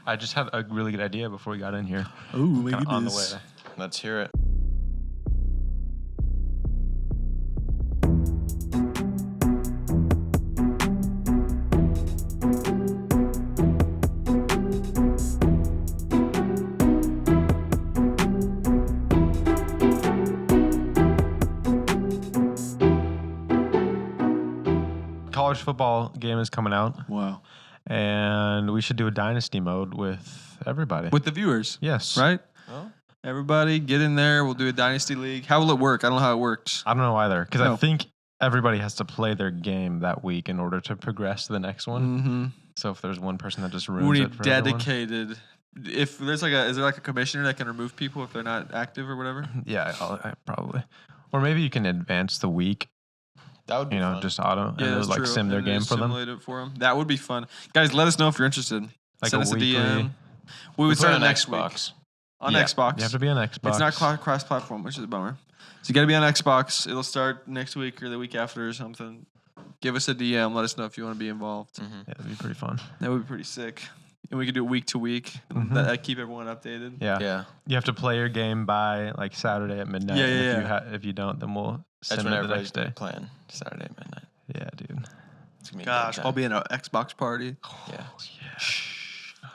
I just had a really good idea before we got in here. Oh, look at On the this. way. Let's hear it. College football game is coming out, Wow. and we should do a dynasty mode with everybody. With the viewers, yes. right? Oh. Everybody get in there. We'll do a dynasty league. How will it work? I don't know how it works. I don't know either, because I No. think everybody has to play their game that week in order to progress to the next one. Mm-hmm. So if there's one person that just We ruins it need for everyone. dedicated. If there's is there like a commissioner that can remove people if they're not active or whatever? Yeah, I probably. Or maybe you can advance the week, That would be fun. just auto, Yeah, and that's like true. sim their And game for them. simulate it for them. That would be fun, guys. Let us know if you're interested. Like Send a us a weekly- DM. We would We'll start play on next week Xbox. on Yeah, Xbox. You have to be on Xbox. It's not cross-platform, which is a bummer. So you got to be on Xbox. It'll start next week or the week after or something. Give us a DM. Let us know if you want to be involved. Mhm. Yeah, it'd be pretty fun. That would be pretty sick. And we could do it week to week. Mhm. That keep everyone updated. Yeah. Yeah. You have to play your game by like Saturday at midnight. Yeah, and yeah, If you don't, then we'll That's send when it the everybody's next day. playing Saturday at midnight. Yeah, dude. It's gonna be a Gosh, good I'll time. be in an Xbox party. Yeah.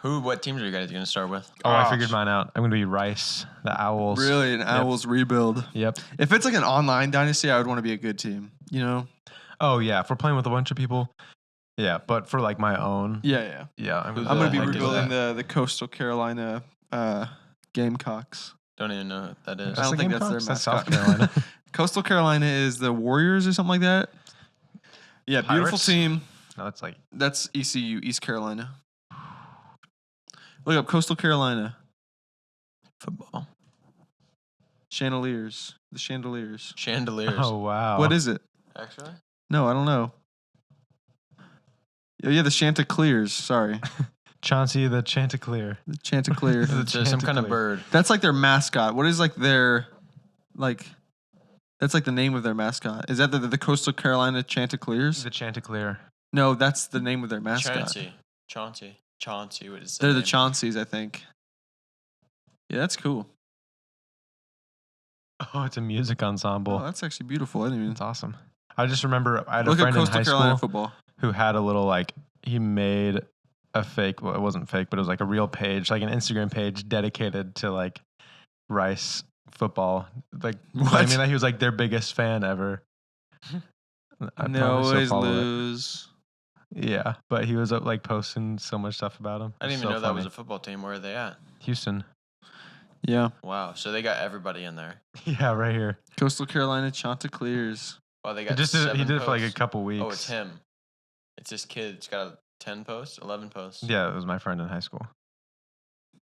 What teams are you guys going to start with? Oh, I Gosh. figured mine out. I'm going to be Rice, the Owls. Really, an Owls rebuild. Yep. If it's like an online dynasty, I would want to be a good team. You know? Oh, yeah. If we're playing with a bunch of people, yeah. But for like my own, Yeah. yeah. Who's I'm gonna the be heck is rebuilding that? the Coastal Carolina Gamecocks. Don't even know what that is. I don't the think that's their Gamecocks? That's South mascot. Carolina. Coastal Carolina is the Warriors or something like that. Yeah, beautiful Pirates? team. No, it's like That's ECU, East Carolina. Look up Coastal Carolina. Football. Chandeliers. The Chandeliers. Chandeliers. oh wow. What is it? Actually? No, I don't know. Oh, yeah, the Chanticleers. Sorry. Chauncey the Chanticleer? The Chanticleer. The It's some kind of Chanticleer. bird. That's like their mascot. What is like their, like, that's like the name of their mascot. Is that the Coastal Carolina Chanticleers? The Chanticleer. No, that's the name of their mascot. Chauncey. What is that? They're the name? Chaunceys, I think. Yeah, that's cool. Oh, it's a music ensemble. Oh, that's actually beautiful. I didn't even It's awesome. I just remember I had a look up friend in Coastal high Carolina school football. who had a little he made a fake, well, it wasn't fake, but it was like a real page, like an Instagram page dedicated to like Rice football. Like What? claiming that he was like their biggest fan ever. I They probably still always follow it. lose. Yeah, but he was like posting so much stuff about him. I didn't It's even so know that was funny. a football team. Where are they at? Houston. Yeah. Wow. So they got everybody in there. Yeah, right here. Coastal Carolina Chanticleers. Wow, they He got just did it, he 7 did it for like a posts. couple weeks. Oh, it's him. It's this kid. It's got 10 posts, 11 posts. Yeah, it was my friend in high school.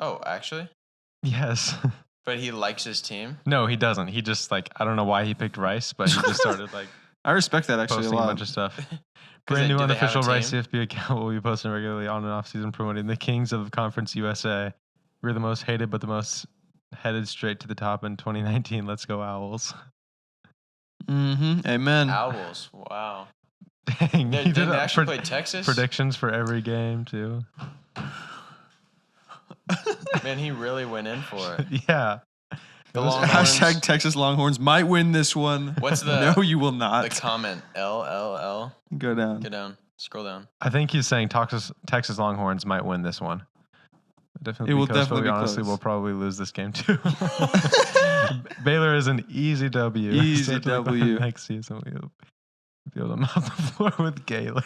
Oh, actually? Yes. But he likes his team? No, he doesn't. He just I don't know why he picked Rice, but he just started like I respect that actually posting a a lot. bunch of stuff. 'Cause Brand new do they have a unofficial Rice team? CFB account will be posting regularly on and off season promoting the Kings of Conference USA. We're the most hated, but the most headed straight to the top in 2019. Let's go Owls. Mm-hmm. Amen. Owls. Wow. Dang, They, he they did actually play Texas? predictions for every game too. Man, he really went in for it. Yeah. The It was- Longhorns. Hashtag Texas Longhorns might win this one. What's the- No, you will The not. comment. LLL. Go down. Get down. Scroll down. I think he's saying Texas Longhorns might win this one. Definitely It will be close, but definitely we be honestly close. will probably lose this game too. Baylor is an easy W. Easy So I think W. Next season we'll be able to mop the floor with Gaylor.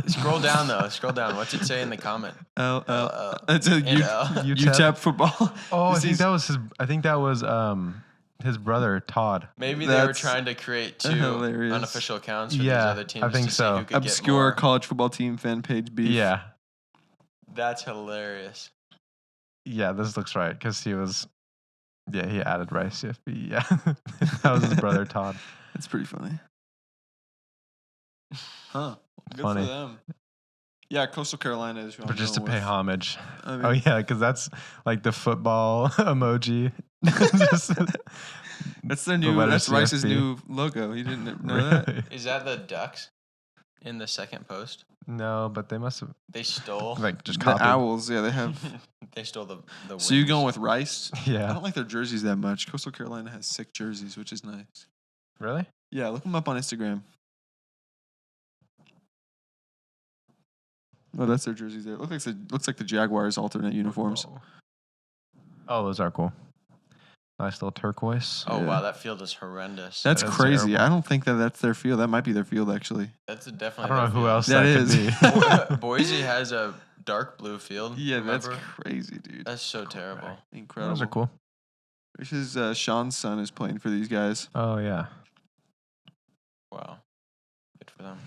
Scroll down, though. Scroll down. What's it say in the comment? It's a And L. UTEP football. Oh, I This think is- that was his. I think that was his brother Todd. Maybe they were That's trying to create 2 hilarious. unofficial accounts for Yeah, these other teams I think to so. see who could obscure get more. college football team fan page beef. Yeah, That's hilarious. yeah. This looks right because he was. Yeah, he added Rice CFB. Yeah, that was his brother Todd. It's pretty funny. Huh. Good Funny. for them. Yeah, Coastal Carolina is who But I'm just to going pay with. homage. I mean, Oh yeah, because that's like the football emoji. Just- that's their the new. letter That's Rice's CFB. new logo. You didn't know that? Really? Is that the Ducks? in the second post? No, but they must have They stole. like just The copied. Owls, yeah, they have. They stole the. So you're wings. going with Rice? I Yeah. don't like their jerseys that much. Coastal Carolina has sick jerseys, which is nice. Really? Yeah, look them up on Instagram. Oh, that's their jerseys there. Looks like the Jaguars' alternate uniforms. Oh, those are cool. Nice little turquoise. Oh Yeah. wow, that field is horrendous. That's That's crazy. terrible. I don't think that's their field. That might be their field, actually. That's I definitely. don't know who else That that, is. could be. Boise has a dark blue field. Yeah, that's remember? crazy, dude. That's so terrible. Incredible. Those are cool. This is Sean's son is playing for these guys. Oh yeah. Wow, good for them.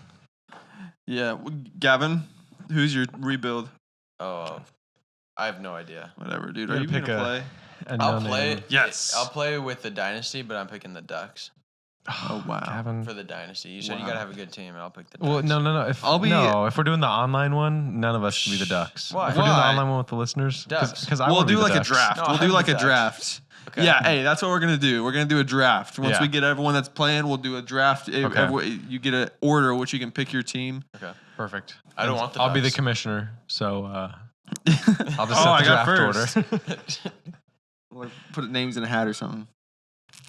Yeah, Gavin, who's your rebuild? Oh, I have no idea. Whatever, dude. You Are you gotta gonna pick a- play? And I'll no play. name. Yes. I'll play with the dynasty, but I'm picking the Ducks Oh, wow. Gavin. for the dynasty. You said you Wow. gotta have a good team, and I'll pick the Ducks. Well, no. If we're doing the online one, none of us should be the Ducks. Why? If we're doing the Why? online one with the listeners, Ducks. because I We'll wanna be do the like a Ducks. draft. No, We'll do I'm like the a Ducks. draft. Okay. Yeah, hey, that's what we're gonna do. We're gonna do a draft. Once Yeah. we get everyone that's playing, we'll do a draft. You get an order which you can pick your team. Okay. Perfect. I don't want the I'll be the Ducks. commissioner, so I'll just Oh, set I the got draft first. order. Or put names in a hat or something.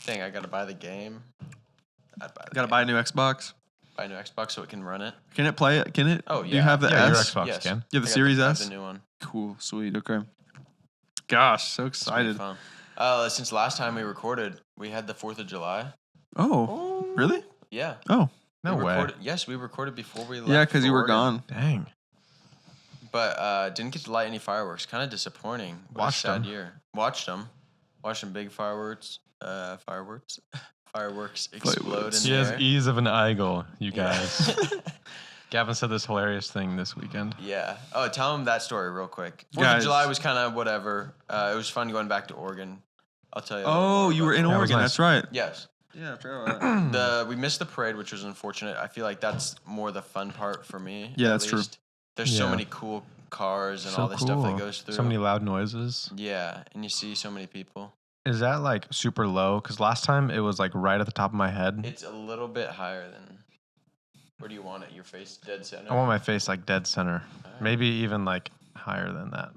Dang, I gotta buy the game. I'd buy the Gotta game. buy a new Xbox. Buy a new Xbox so it can run it. Can it play it? Can it? Oh, Do you yeah. have the Yeah, your S? Xbox Yes. can. You have the I got Series I have S? the new one. Cool, sweet, okay. Gosh, so It's gonna be excited. fun. Since last time we recorded, we had the 4th of July. Oh, really? Yeah. Oh, No we way. recorded, yes, we recorded before we left. yeah, because for you were Oregon. gone. Dang. But didn't get to light any fireworks. Kind of disappointing. What Watched a sad 'em. year. Watched them. Watched some big fireworks. Fireworks explode in He the has air. ease of an eagle, you Yeah. guys. Gavin said this hilarious thing this weekend. Yeah. Oh, tell him that story real quick. 4th Guys. of July was kind of whatever. It was fun going back to Oregon. I'll tell you. a little Oh, more you about were in that. was Oregon. nice. That's right. Yes. Yeah, I forgot about that. We missed the parade, which was unfortunate. I feel like that's more the fun part for me. Yeah, at that's true. least. There's so Yeah. many cool cars and So all this stuff that cool. goes through. So many loud noises. Yeah, and you see so many people. Is that like super low? Because last time it was like right at the top of my head. It's a little bit higher than. Where do you want it? Your face dead center. I want my face like dead center. Alright. Maybe even like higher than that.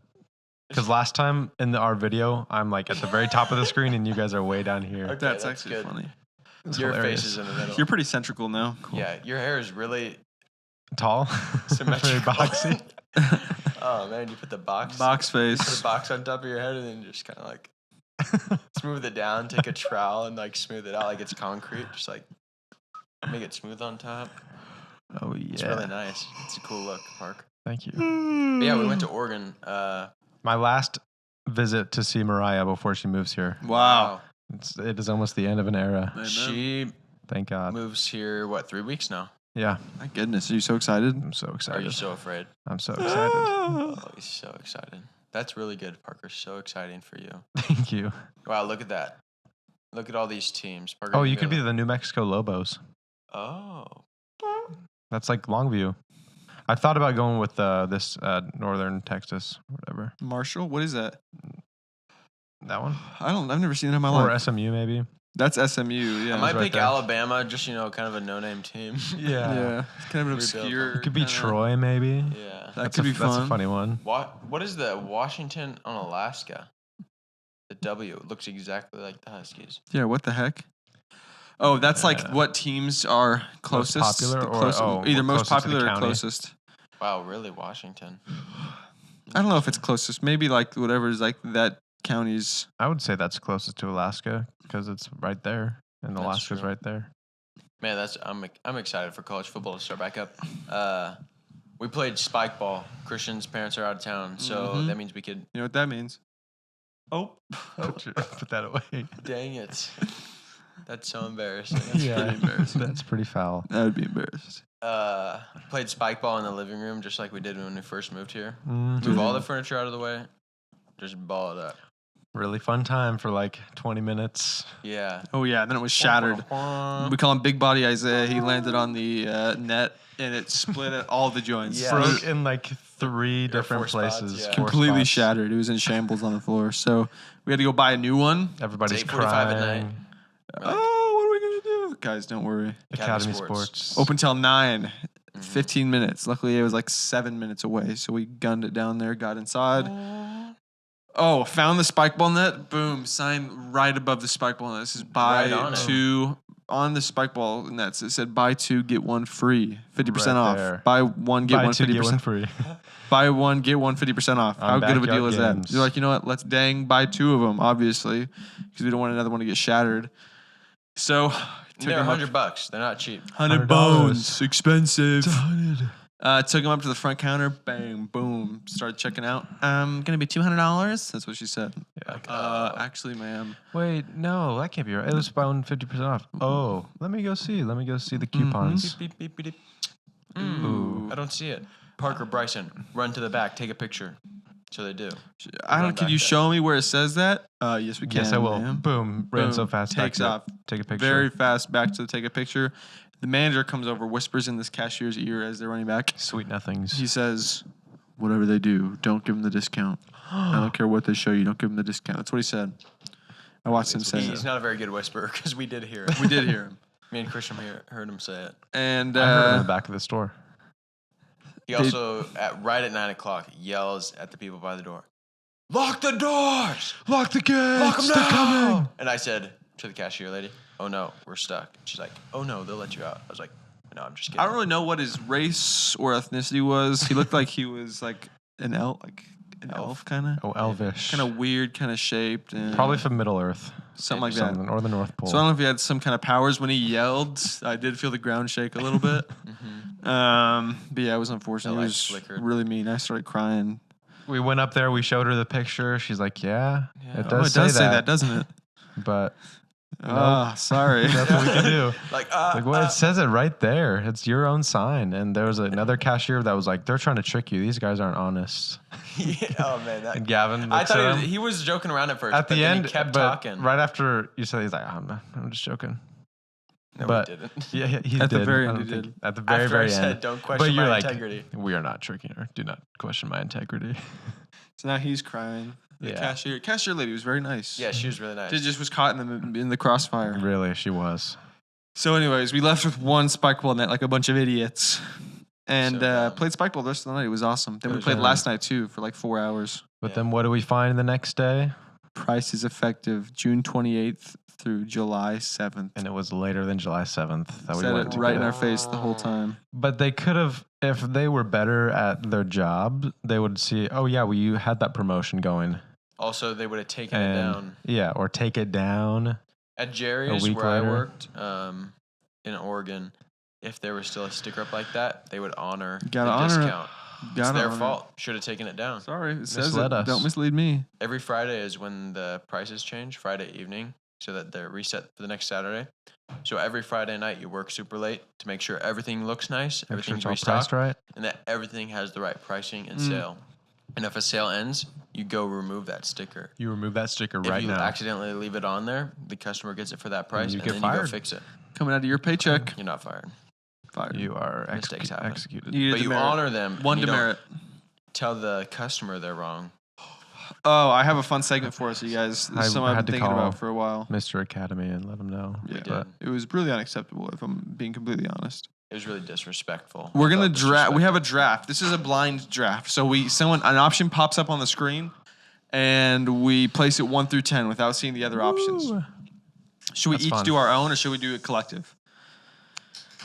Because last time in our video, I'm like at the very top of the screen and you guys are way down here. Okay, That's that's actually good. funny. It's Your hilarious. face is in the middle. You're pretty centrical now. Yeah, your hair is really Tall, symmetrical. very boxy. Oh man, you put the box. Box Put face. the box on top of your head and then just kind of like smooth it down. Take a trowel and like smooth it out like it's concrete. Just like make it smooth on top. Oh yeah. It's really nice. It's a cool look, Mark. Thank you. But yeah, we went to Oregon. My last visit to see Mariah before she moves here. Wow. It is almost the end of an era. Amen. She Thank God. moves here, what, 3 weeks now? Yeah, My goodness, are you so excited? I'm so Are excited. you so afraid? I'm so excited. Oh, he's so excited. That's really good, Parker. So exciting for you. Thank you. Wow, look at that. Look at all these teams. Parker, Oh, you could be the New Mexico Lobos. Oh. That's like Longview. I thought about going with this Northern Texas, whatever. Marshall, what is that? That one? I've never seen it in my Or life. SMU maybe. That's SMU, yeah. I might right pick there. Alabama, just, kind of a no-name team. Yeah. It's kind of an Rebuild. obscure. It could be kinda- Troy maybe. Yeah. That That's could be That's fun. a funny one. What is the Washington on Alaska? The W. It looks exactly like the Huskies. Yeah, what the heck? Oh, that's like Yeah. what teams are closest. popular the or- closest, oh, either most closest to the popular or county? closest. Wow, really, Washington? I don't know if it's closest. Maybe like whatever is like that county's. I would say that's closest to Alaska because it's right there, and That's Alaska's true. right there. Man, I'm excited for college football to start back up. We played spike ball. Christian's parents are out of town, so Mhm. that means we could. You know what that means? Oh, Put that away. Dang it! That's so embarrassing. pretty embarrassing. That's pretty foul. that would be embarrassing. Played spike ball in the living room just like we did when we first moved here. Mhm. Move all the furniture out of the way. Just ball it up. Really fun time for like 20 minutes. Yeah. Oh yeah, and then it was shattered. We call him Big Body Isaiah. He landed on the net and it split at all the joints. Yeah. Broke in like 3 different four spots, places. yeah. 4 Completely spots. shattered. It was in shambles on the floor. So we had to go buy a new one. Everybody's 8:45 at crying. night. Oh, what are we gonna do, guys? Don't worry. Academy Academy Sports. Sports. Open till 9. 15 minutes. Luckily, it was like 7 minutes away. So we gunned it down there, got inside. Oh, found the spike ball net. Boom. Sign right above the spike ball net. This is buy Right on it. 2 on the spike ball nets. It said buy 2, get 1 free. 50% Right off. there. Buy 1, get Buy 1, 2, 50%. get 1 free. Buy 1, get 1 50% off. On How good of a deal Backyard is that? Games. You're like, you know what? Let's buy 2 of them, obviously, because we don't want another one to get shattered. So, They're $100. They're not cheap. 100 $100. bones, expensive. 100. Took him up to the front counter. Bang, boom. Started checking out. Gonna be $200. That's what she said. Actually, ma'am. Wait, no, that can't be right. It was about 50% off. Oh, let me go see. Let me go see the coupons. Beep, beep, beep, beep. Ooh. I don't see it. Parker, Bryson, run to the back. Take a picture. So they do. I don't. Can back you there. show me where it says that? Yes, we can. Yes, I will. ma'am. Boom. Ran so Boom. fast. Takes back to off. Take a picture. Very fast. Back to take a picture. The manager comes over, whispers in this cashier's ear as they're running back. Sweet nothings. He says, "Whatever they do, don't give them the discount. I don't care what they show you. Don't give them the discount." That's what he said. I watched him say He's it. not a very good whisperer because we did hear it. We did hear him. Me and Christian heard him say it. And I heard him in the back of the store. He also, right at 9 o'clock, yells at the people by the door, "Lock the doors! Lock the gates. Lock them They're now!" coming. And I said to the cashier lady, "Oh no, we're stuck." She's like, "Oh no, they'll let you out." I was like, "No, I'm just kidding." I don't really know what his race or ethnicity was. He looked like he was like an elf, kind of. Oh, elvish. Kind of weird, kind of shaped. And Probably from Middle Earth. something like that. Or the North Pole. So I don't know if he had some kind of powers when he yelled. I did feel the ground shake a little bit. But yeah, it was unfortunate. The It lights was flickered. really mean. I started crying. We went up there. We showed her the picture. She's like, "Yeah, Yeah. it Oh, does, it does say that, doesn't it? But Ah, sorry. that's what we can do." Like, Like, well, it says it right there. It's your own sign. And there was another cashier that was like, "They're trying to trick you. These guys aren't honest." yeah, oh man, And Gavin I looks at thought him. he was joking around at first. At but the then end, he kept but talking. right after you said, he's like, I'm just joking. No, but we didn't. Yeah, he At the did. very I end, don't he think- did. At the very, After very I end. said, "Don't But question you're my like, integrity." we are not tricking her. Do not question my integrity. So now he's crying. The Yeah. cashier lady was very nice. Yeah, she was really nice. She just was caught in the crossfire. Really, she was. So, anyways, we left with 1 spike ball net like a bunch of idiots, and So dumb. played spike ball the rest of the night. It was awesome. Then It we was played fun. last night too for like 4 hours. But Yeah. then what do we find the next day? Price is effective June 28th through July 7th. And it was later than July 7th that we Said went it to right in get our it. face the whole time. But they could have, if they were better at their job, they would see, oh yeah, well, you had that promotion going. Also, they would have taken it And down. yeah, or take it down. At Jerry's, week where I later. worked in Oregon, if there was still a sticker up like that, they would honor the Gotta honor it. discount. It's Gotta their honor it. fault. Should have taken it down. Sorry, it says Misled it. us. Don't mislead me. Every Friday is when the prices change, Friday evening, so that they're reset for the next Saturday. So every Friday night, you work super late to make sure everything looks nice, Make sure everything's it's all restocked, priced right. and that everything has the right pricing and Mm. sale. And if a sale ends, you go remove that sticker. You remove that sticker If right you now. accidentally leave it on there, the customer gets it for that price, you and get then you go fired. fix it. Coming out of your paycheck. You're not fired. Fired. You are Mistakes happen. executed. You But get you demerit. honor them. One and you don't demerit. Tell the customer they're wrong. Oh, I have a fun segment for us, you guys. This I is something I've had been to thinking call about for a while. Mr. Academy and let them know. Yeah. did. It was really unacceptable, if I'm being completely honest. It was really disrespectful. We're I gonna felt draft. We have a disrespected. draft. This is a blind draft. So an option pops up on the screen, and we place it 1 through 10 without seeing the other options. Ooh. Should we That's each fun. do our own, or should we do it collective?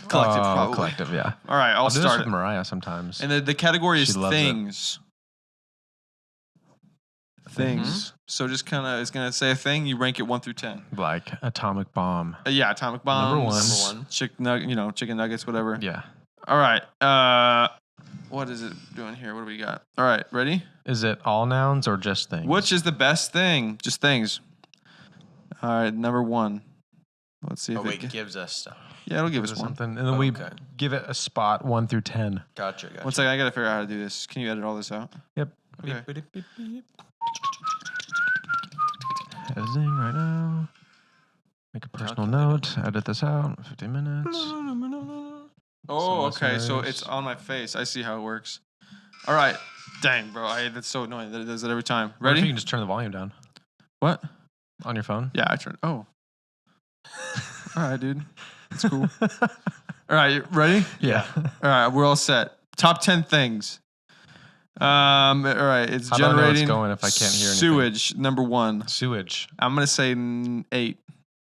Collective, probably. Collective, yeah. All right, I'll do this start with it. Mariah sometimes. And the category is She loves it. things. Things. So just kind of, it's gonna say a thing. You rank it 1 through 10. Like atomic bomb. Yeah, atomic bombs. one. Number one. Chicken nuggets, whatever. Yeah. All right. What is it doing here? What do we got? All right, ready? Is it all nouns or just things? Which is the best thing? Just things. All right, number 1. Let's see if Oh, wait, it. gives us stuff. Yeah, it'll give Is us it one. something? And then we Okay. give it a spot 1 through 10. Gotcha. 1 second, I gotta figure out how to do this. Can you edit all this out? Yep. Okay. Beep, beep, beep, beep. Editing right now. Make a personal note. Edit this out. 15 minutes. Oh, Some okay. So listeners. it's on my face. I see how it works. All right. Dang, bro. That's so annoying that it does that every time. What if you Ready? can just turn the volume down What? on your phone? Yeah, I turned. Oh. All right, dude. That's cool. All right, you ready? Yeah. All right, we're all set. Top 10 things. All right, it's How do I know it's generating going if I can't hear anything? sewage, number 1. Sewage. I'm going to say 8.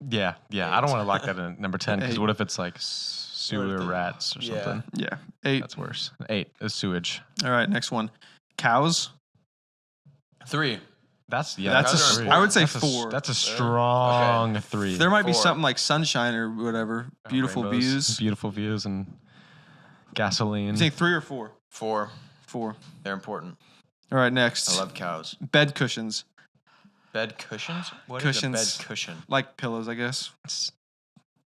Yeah. I don't want to lock that in at number 10 because 8. what if it's like sewer rats or Yeah. something? Yeah, 8. That's worse. 8 is sewage. All right, next one. Cows. 3. That's That's cows a, are I would say That's 4. That's a strong 3. There might be 4. something like sunshine or whatever. Beautiful Rainbows, views. Beautiful views and gasoline. You think 3 or 4? 4. 4. They're important. All right, next. I love cows. Bed cushions. Bed cushions? What is Cushions. a bed cushion? Like pillows, I guess.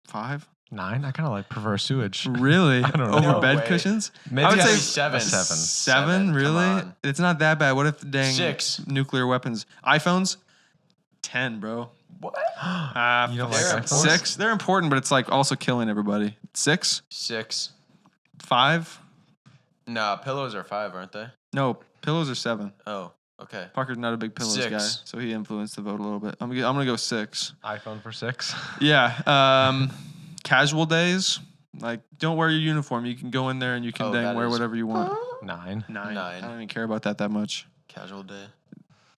5? 9. I kind of like prefer sewage. Really? I don't know. Over No bed way. cushions? Maybe I would Gotta say be 7. 7. 7? Really? Come on. It's not that bad. What if the dang 6. nuclear weapons? iPhones? 10, bro. What? You don't like They're iPhones? 6? They're important, but it's like also killing everybody. 6? 6. 5? Nah, pillows are 5, aren't they? No, pillows are 7. Oh, okay. Parker's not a big pillows 6. guy, so he influenced the vote a little bit. I'm gonna go 6. iPhone for 6. Yeah. Casual days, like don't wear your uniform. You can go in there and you can Oh, dang that wear is- whatever you want. 9. 9. I 9. don't even care about that much. Casual day.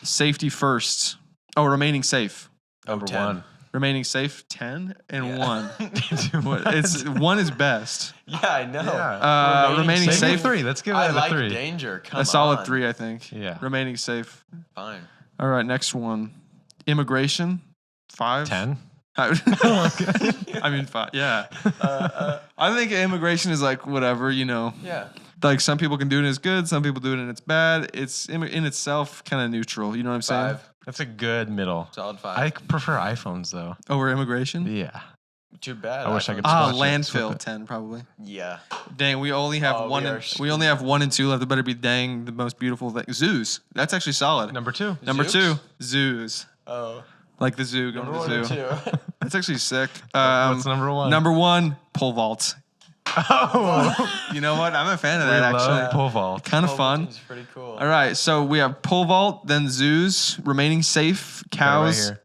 Safety first. Oh, remaining safe. Number 10. 1. Remaining safe. 10 and Yeah. 1. What- It's 1 is best. Yeah, I know. Yeah. Remaining Save safe. 3. Let's give I that like a 3. danger. Come A solid on. 3, I think. Yeah. Remaining safe. Fine. All right, next one. Immigration. 5. 10. I mean 5. Yeah. I think immigration is like whatever, Yeah. Like some people can do it and it's good, some people do it and it's bad. It's in itself kind of neutral. You know what I'm saying? 5. That's a good middle. Solid 5. I prefer iPhones though. Over immigration? Yeah. Too bad. I wish I could Ah, Switch it, landfill flip it. 10 probably. Yeah. Dang, we only have Oh, one. we And, are we only have 1 and 2 left. It better be dang the most beautiful thing. Zoos. That's actually solid. Number 2. Number Zoos? 2, zoos. Oh. Like the zoo, going Number to 1 the and zoo. 2. That's actually sick. What's number 1? Number 1, pole vaults. Oh, You know what? I'm a fan of we that love actually. pole vault. Kind of fun. It's pretty cool. All right, so we have pole vault, then zoos, remaining safe, cows, Right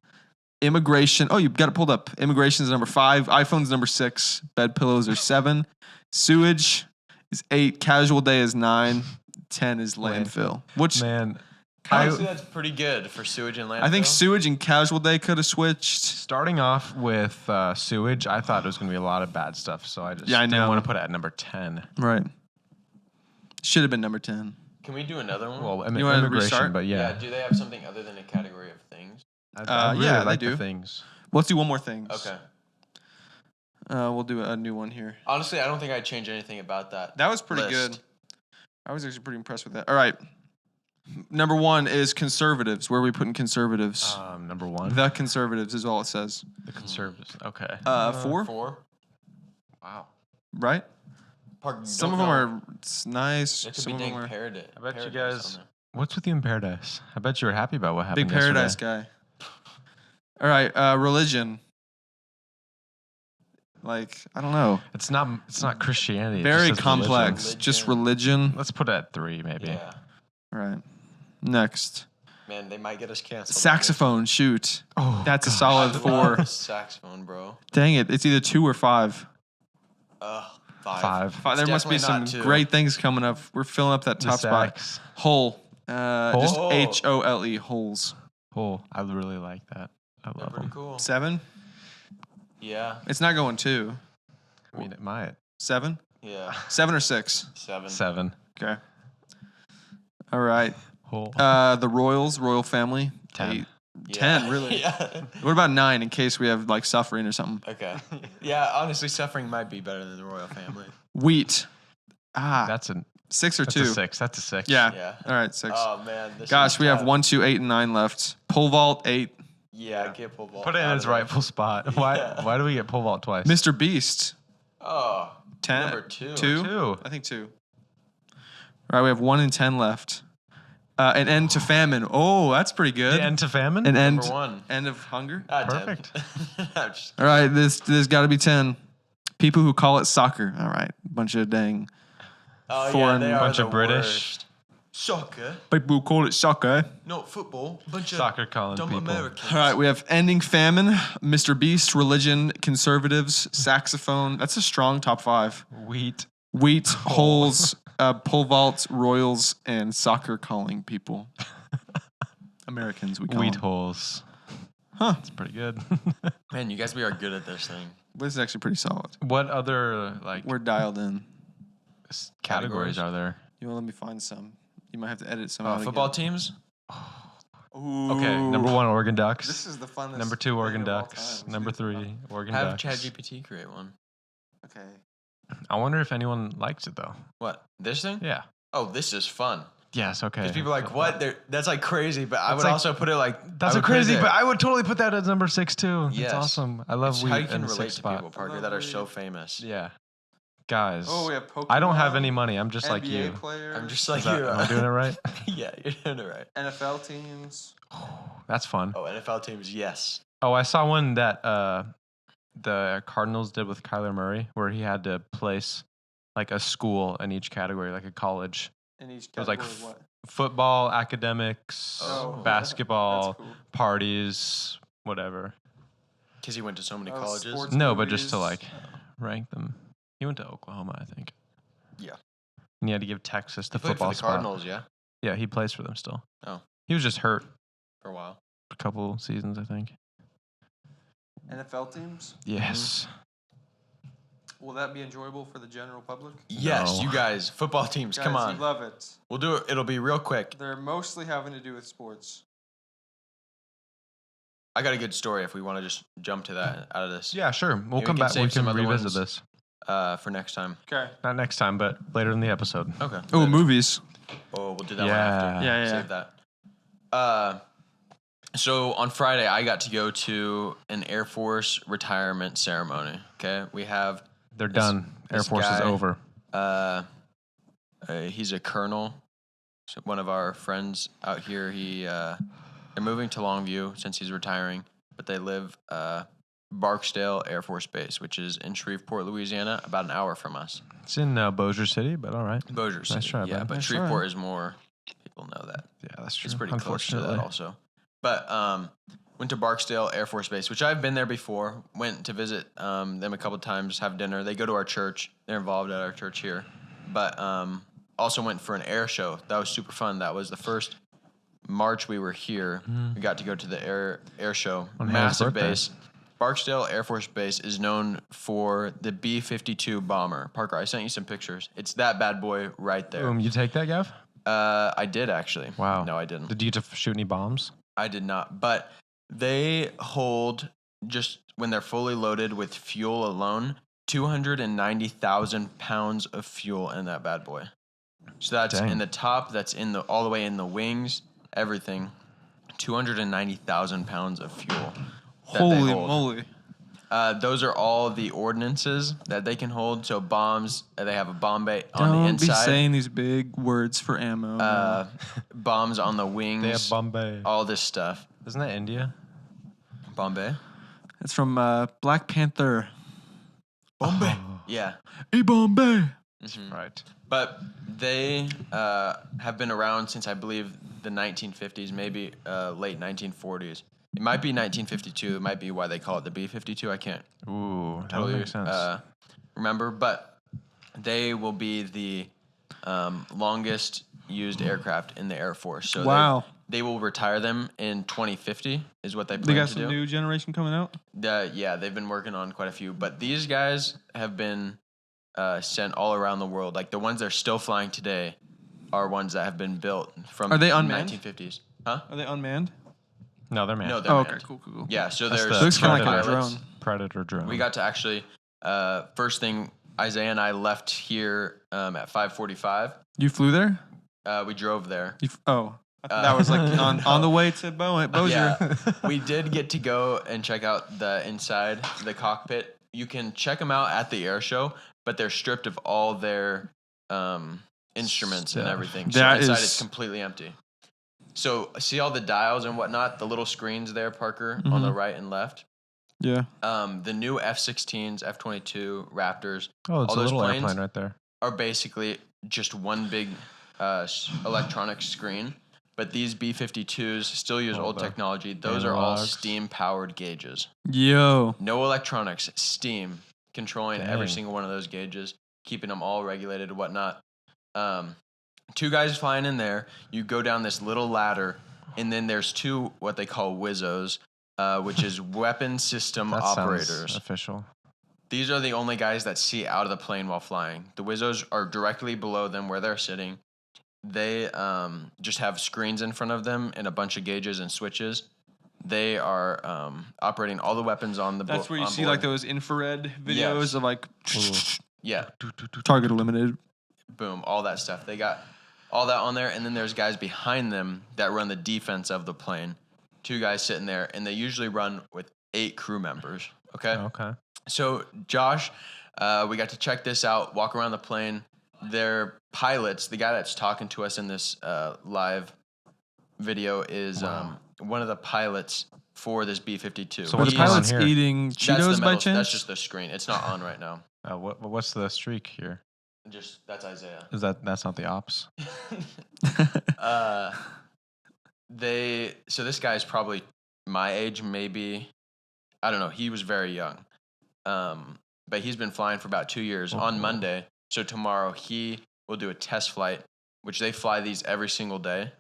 immigration. Oh, you've got it pulled up. Immigration is number 5. iPhone's number 6. Bed pillows are 7. Sewage is 8. Casual day is 9. 10 is landfill. Which Man, Honestly, that's pretty good for sewage and landfill. I think sewage and casual day could have switched. starting off with sewage, I thought it was going to be a lot of bad stuff, so I just Yeah, I didn't know. want to put it at number 10. Right. Should have been number 10. Can we do another one? Well, You wanna immigration, restart? but yeah. yeah. Do they have something other than a category of things? I really yeah, they like do. the things. Let's do one more thing. Okay. We'll do a new one here. Honestly, I don't think I'd change anything about that. That was pretty list. good. I was actually pretty impressed with that. All right. Number 1 is conservatives. Where are we putting conservatives? Number 1, The conservatives is all it says. the conservatives. Okay. 4, 4. Wow. right? Park, you Some of don't them know. are nice. There could Some be of them dang are paradise. I bet you paradise guys- on there. What's with you in paradise? I bet you were happy about what happened big paradise yesterday. guy. All right, religion. Like I don't know, It's not Christianity. it very just says complex. religion. Just religion. Let's put it at 3, maybe. Yeah. All right. Next, Man, they might get us canceled. saxophone. Shoot, Oh, that's a gosh. solid I 4. love the saxophone, bro. Dang it, it's either 2 or 5. 5. There must be definitely some not 2. great things coming up. We're filling up that The top spot. sax. Hole. Just Hole? HOLE. Holes. Oh, I really like that. I They're love pretty them. cool. 7. Yeah. It's not going 2. I mean, it might. 7. Yeah. 7 or 6. 7. 7. Okay. All right. Oh. The Royals, royal family. 10. 8. Yeah. 10, really? Yeah. What about 9 in case we have like suffering or something? Okay. Yeah, honestly, suffering might be better than the royal family. Wheat. That's a 6 or that's 2? a 6. That's a 6. Yeah. Yeah. All right, 6. Oh man. This Gosh, is we have tough. 1, 2, 8, and 9 left. Pole vault 8. Yeah, get pole vault. Put it in out its of there. rightful spot. Why? Yeah. Why do we get pole vault twice? Mr. Beast. Oh. 10. Number 2. 2? 2. I think 2. All right, we have 1 and 10 left. An end to famine. Oh, that's pretty good. The end to famine. An end. Number 1. End of hunger. Perfect. 10. I'm just- All right, this got to be 10. People who call it soccer. All right, bunch of dang. oh, Foreign yeah, they are bunch the of British. worst. Soccer, People call it soccer. not football. Bunch Soccer calling of dumb people. Americans. All right, we have ending famine, Mr. Beast, religion, conservatives, saxophone. That's a strong top 5. Wheat, holes, pole vaults, royals, and soccer calling people. Americans, we call Wheat them. holes. Huh. It's pretty good. Man, you guys, we are good at this thing. This is actually pretty solid. What other like We're dialed in. categories are there? You want to let me find some? You might have to edit some out Football again. teams. Okay, number 1, Oregon Ducks. This is the funnest. Number 2, Oregon thing of all Ducks. time. Number Let's do 3, Oregon Have Ducks. ChatGPT create one. Okay. I wonder if anyone likes it though. What? This thing? Yeah. Oh, this is fun. Yes. Okay. Because people are like, what? That's like crazy, but I That's would like- also put it like That's I a would put it crazy, there. but I would totally put that as number 6 too. Yes. It's awesome. I love It's wheat how you can in the relate 6th to spot. people, Parker, love that are wheat. so famous. Yeah. Guys. Oh, we have Pokemon. I don't have any money. I'm just NBA like you. players. I'm just like Is that- you. am I doing it right? Yeah, you're doing it right. NFL teams. That's fun. Oh, NFL teams, yes. Oh, I saw one that the Cardinals did with Kyler Murray, where he had to place like a school in each category, like a college. In each It was like category. What? Football, academics, Oh. basketball, That's cool. parties, whatever. Because he went to so many Oh, colleges. sports No, but just to movies. like rank them. He went to Oklahoma, I think. Yeah. And he had to give Texas the He played football for the spot. Cardinals, yeah, Yeah, he plays for them still. Oh. He was just hurt for a while. a couple seasons, I think. NFL teams. Yes. Will that be enjoyable for the general public? Yes, No. you guys, football teams, come Guys, on. you love it. We'll do it. It'll be real quick. They're mostly having to do with sports. I got a good story if we want to just jump to that out of this. Yeah, sure. We'll we come can back. We save some can other revisit ones. this. For next time. Okay. Not next time, but later in the episode. Okay. Oh, Later. movies. Oh, we'll do that Yeah. one after. Yeah, yeah. Save that. So on Friday, I got to go to an Air Force retirement ceremony. Okay, we have They're This- done. Air this Force is guy- over. he's a colonel. So one of our friends out here. They're moving to Longview since he's retiring, but they live Barksdale Air Force Base, which is in Shreveport, Louisiana, about an hour from us. It's in Bossier City, but all right. Bossier City, try, yeah, bud. but Nice Shreveport try. is more. People know that. Yeah, that's true. It's pretty close to Unfortunately. that also. But went to Barksdale Air Force Base, which I've been there before. Went to visit them a couple times, have dinner. They go to our church. They're involved at our church here. But also went for an air show. That was super fun. That was the first March we were here. We got to go to the air show. On Hannah's Massive birthday. base. Barksdale Air Force Base is known for the B-52 bomber. Parker, I sent you some pictures. It's that bad boy right there. You take that, Gav? I did actually. Wow. No, I didn't. Did you get to shoot any bombs? I did not. But they hold, just when they're fully loaded with fuel alone, 290,000 pounds of fuel in that bad boy. So that's Dang. in the top, that's in the all the way in the wings, everything. 290,000 pounds of fuel. that they Holy hold. moly. Those are all the ordnances that they can hold. So bombs, they have a bomb bay on the Don't be inside. saying these big words for ammo. Bombs on the wings. They have Bombay. all this stuff. Isn't that India? Bombay? It's from Black Panther. Bombay. Oh, Yeah. Hey, Bombay. Mhm. right. But they have been around since I believe the 1950s, maybe late 1940s. It might be 1952. It might be why they call it the B-52. I can't Ooh, that totally makes sense. remember. But they will be the longest used aircraft in the Air Force. So Wow. they will retire them in 2050 is what they They plan got to some do. new generation coming out? Yeah, they've been working on quite a few, but these guys have been sent all around the world. Like the ones that are still flying today are ones that have been built from Are they the unmanned? 1950s. Huh? Are they unmanned? no, they're manned. No, they're Oh, manned. okay, cool. Yeah, so That's there's the Looks kinda like a Predator. pilots. drone. Predator drone. We got to actually first thing Isaiah and I left here at 5:45. You flew there? We drove there. That was like on the way to Bossier. Yeah, we did get to go and check out the inside, the cockpit. You can check them out at the air show, but they're stripped of all their instruments and Stuff. everything. So That inside is- it's completely empty. So see all the dials and whatnot, the little screens there, Parker, on the Mhm. right and left. Yeah. The new F-16s, F-22, Raptors oh, it's all a those little planes- airplane right there. are basically just one big electronic screen. But these B-52s still use old technology. Those are all steam-powered gauges. Yo. No electronics, steam, controlling every single one of those gauges, keeping them all regulated and whatnot. 2 guys flying in there. You go down this little ladder, and then there's 2 what they call WIZOs, which is weapon system operators. Sounds official. These are the only guys that see out of the plane while flying. The WIZOs are directly below them where they're sitting. They just have screens in front of them and a bunch of gauges and switches. They are operating all the weapons on the board. That's where you see like those infrared videos of like target eliminated. Boom, all that stuff. They got all that on there, and then there's guys behind them that run the defense of the plane. 2 guys sitting there, and they usually run with 8 crew members. Okay. So Josh, we got to check this out. Walk around the plane. Their pilots, the guy that's talking to us in this live video is one of the pilots for this B-52. So the pilot's eating Cheetos by chance? That's just the screen. It's not on right now. What's the streak here? That's Isaiah. That's not the ops? So this guy's probably my age, maybe. I don't know. He was very young. But he's been flying for about 2 years. On Monday, so tomorrow, he will do a test flight, which they fly these every single day.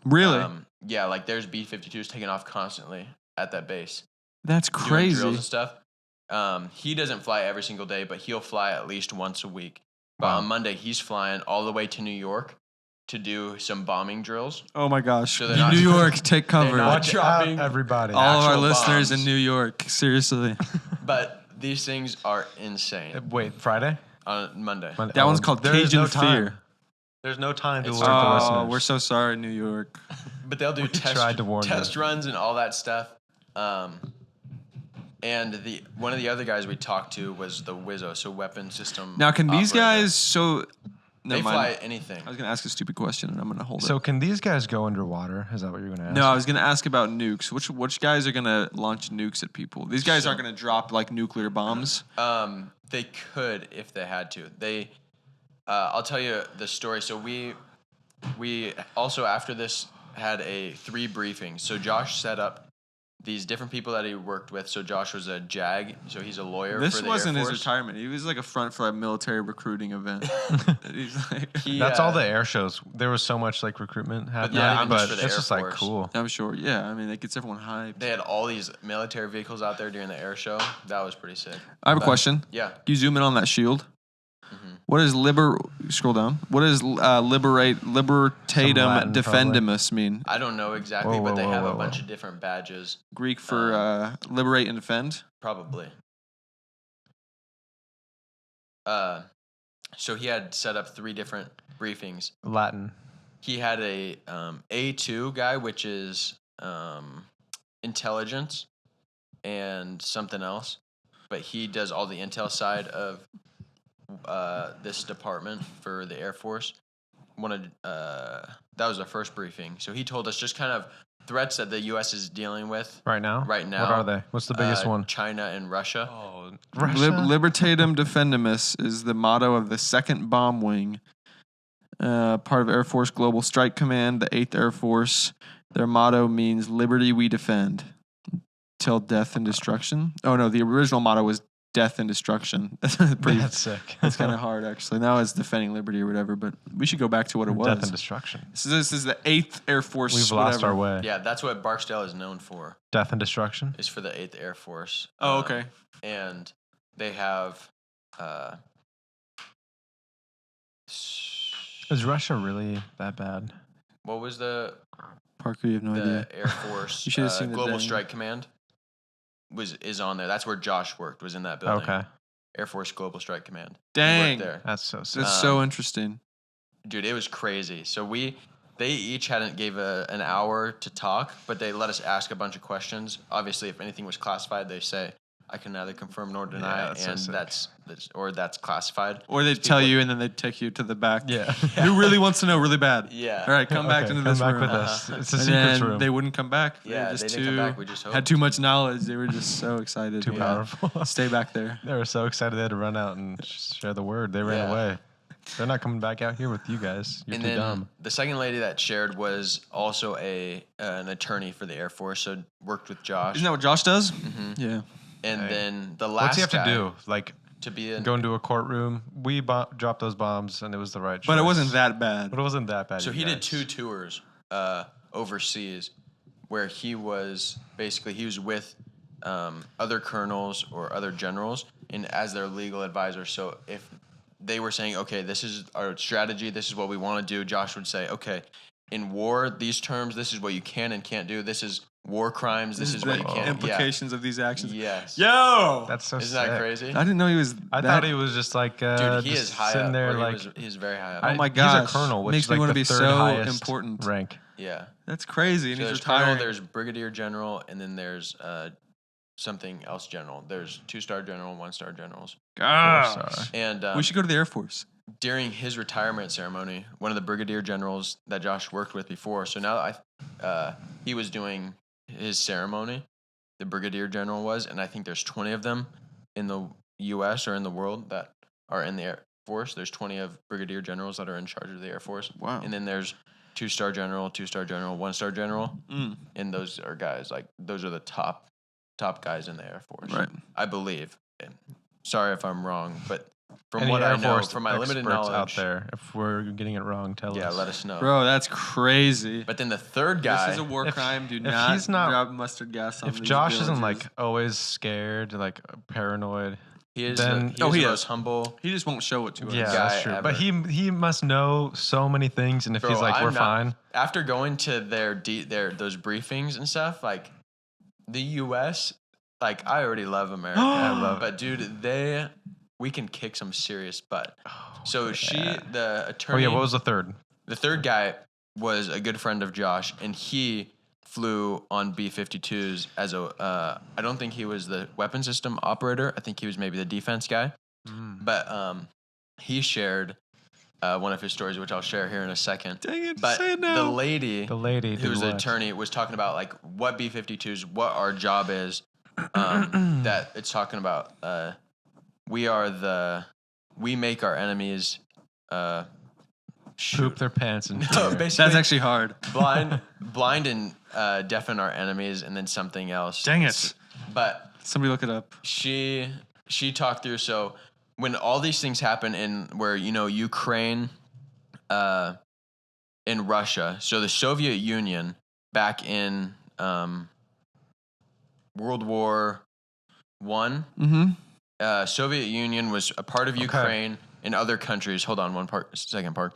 Really? Yeah, like there's B-52s taking off constantly at that base. That's crazy. Doing drills and stuff. He doesn't fly every single day, but he'll fly at least once a week. But on Monday, he's flying all the way to New York to do some bombing drills. Oh my gosh. So New York, take cover. Watch out, everybody. All of our listeners in New York, seriously. But these things are insane. Wait, Friday? On Monday. That one's called Cajun Fear. There's no time to alert the listeners. Oh, we're so sorry, New York. But they'll do test runs and all that stuff. And one of the other guys we talked to was the WIZO, so weapon system. Now, can these guys they fly anything. I was going to ask a stupid question, and I'm going to hold it. So can these guys go underwater? Is that what you're going to ask? No, I was going to ask about nukes. Which guys are going to launch nukes at people? These guys aren't going to drop like nuclear bombs. They could if they had to. I'll tell you the story. So we also after this had 3 briefings. So Josh set up these different people that he worked with. So Josh was a JAG, so he's a lawyer for the Air Force. This wasn't his retirement. He was like a front for a military recruiting event. That's all the air shows. There was so much like recruitment happening, but it's just like cool. I'm sure. Yeah, I mean, it gets everyone hyped. They had all these military vehicles out there during the air show. That was pretty sick. I have a question. Yeah. Can you zoom in on that shield? What is scroll down. What does libertatum defendimus mean? I don't know exactly, but they have a bunch of different badges. Greek for liberate and defend? Probably. So he had set up 3 different briefings. Latin. He had a A2 guy, which is intelligence and something else, but he does all the intel side of this department for the Air Force. That was the first briefing. So he told us just kind of threats that the U.S. is dealing with right now. What are they? What's the biggest one? China and Russia. Oh, Russia. Libertatum defendimus is the motto of the 2nd Bomb Wing, part of Air Force Global Strike Command, the 8th Air Force. Their motto means "Liberty we defend, till death and destruction." Oh no, the original motto was "Death and destruction." That's sick. That's kind of hard, actually. Now it's defending liberty or whatever, but we should go back to what it was. Death and destruction. So this is the 8th Air Force. We've lost our way. Yeah, that's what Barksdale is known for. Death and destruction? Is for the 8th Air Force. Oh, okay. And they have... Is Russia really that bad? What was the... Parker, you have no idea. The Air Force you should have seen Global Strike Command is on there. That's where Josh worked, was in that building. Okay. Air Force Global Strike Command. Dang. There. That's so sick. That's so interesting. Dude, it was crazy. So they each gave an hour to talk, but they let us ask a bunch of questions. Obviously, if anything was classified, they say, I can neither confirm nor deny, and that's classified. Or they tell you, and then they take you to the back. Yeah. Who really wants to know really bad? Yeah. All right, come back into this room. Come back with us. It's a and secrets room. They wouldn't come back. Yeah, they didn't come back. We just hoped. Had too much knowledge. They were just so excited. Too powerful. Stay back there. They were so excited they had to run out and share the word. They ran away. They're not coming back out here with you guys. You're And too then dumb. the second lady that shared was also an attorney for the Air Force, so worked with Josh. Isn't that what Josh does? Mhm. Yeah. And Hey. then the last What's he have guy to do? Like to be in. go into a courtroom. We dropped those bombs, and it was the right choice. But it wasn't that bad. But it wasn't that bad. So you he did guys. 2 tours overseas, where he was with other colonels or other generals, and as their legal advisor. So if they were saying, okay, this is our strategy, this is what we want to do, Josh would say, okay, in war, these terms, this is what you can and can't do. This is war crimes. This is what you the can't. implications of these actions. Yes. Yo, That's so Isn't sick. that crazy? I didn't know he was. I thought he was just like Dude, he just is high sitting up. there Or like he's very high up. Oh my He's gosh. a colonel, which Makes is me like wanna the be third so highest important. rank. Yeah. That's crazy, and So he's there's colonel, retiring. there's brigadier general, and then there's something else general. There's 2-star general, 1-star generals. Gosh. And We should go to the Air Force. during his retirement ceremony, one of the brigadier generals that Josh worked with before. So now he was doing his ceremony. The brigadier general was, and I think there's 20 of them in the U.S. or in the world that are in the Air Force. There's 20 of brigadier generals that are in charge of the Air Force. Wow. And then there's 2-star general, 2-star general, 1-star general, and those are guys those are the top guys in the Air Force. Right. I believe. And sorry if I'm wrong, but from Any what Air I know, Force from my limited experts knowledge out there, if we're getting it wrong, tell yeah, us. let us know. Bro, that's crazy. But then the third guy, This is a war crime. Do if not he's not- drop mustard gas on If these Josh isn't villagers. like always scared, like paranoid, he is then- the, Oh, he the is. most humble. He just won't show it to us. yeah, guy that's true. But ever. he must know so many things, and if Bro, he's like, I'm we're not- fine. After going to their those briefings and stuff, like the U.S., like I already love America. I love it. But dude, we can kick some serious butt. So yeah. the Oh attorney. yeah, what was the third? The third guy was a good friend of Josh, and he flew on B-52s as a. I don't think he was the weapon system operator. I think he was maybe the defense guy. But he shared one of his stories, which I'll share here in a second. Dang it, But say it now. the lady who was the did what? attorney was talking about like what B-52s, what our job is. That it's talking about. We make our enemies. Poop their pants and No, fear. basically, That's actually hard. blind and deafen our enemies, and then something else. Dang it. But Somebody look it up. she talked through. So when all these things happen in where Ukraine, and Russia, so the Soviet Union back in World War I, Mm-hmm. Soviet Union was a part of Ukraine and other countries. Hold on, second part.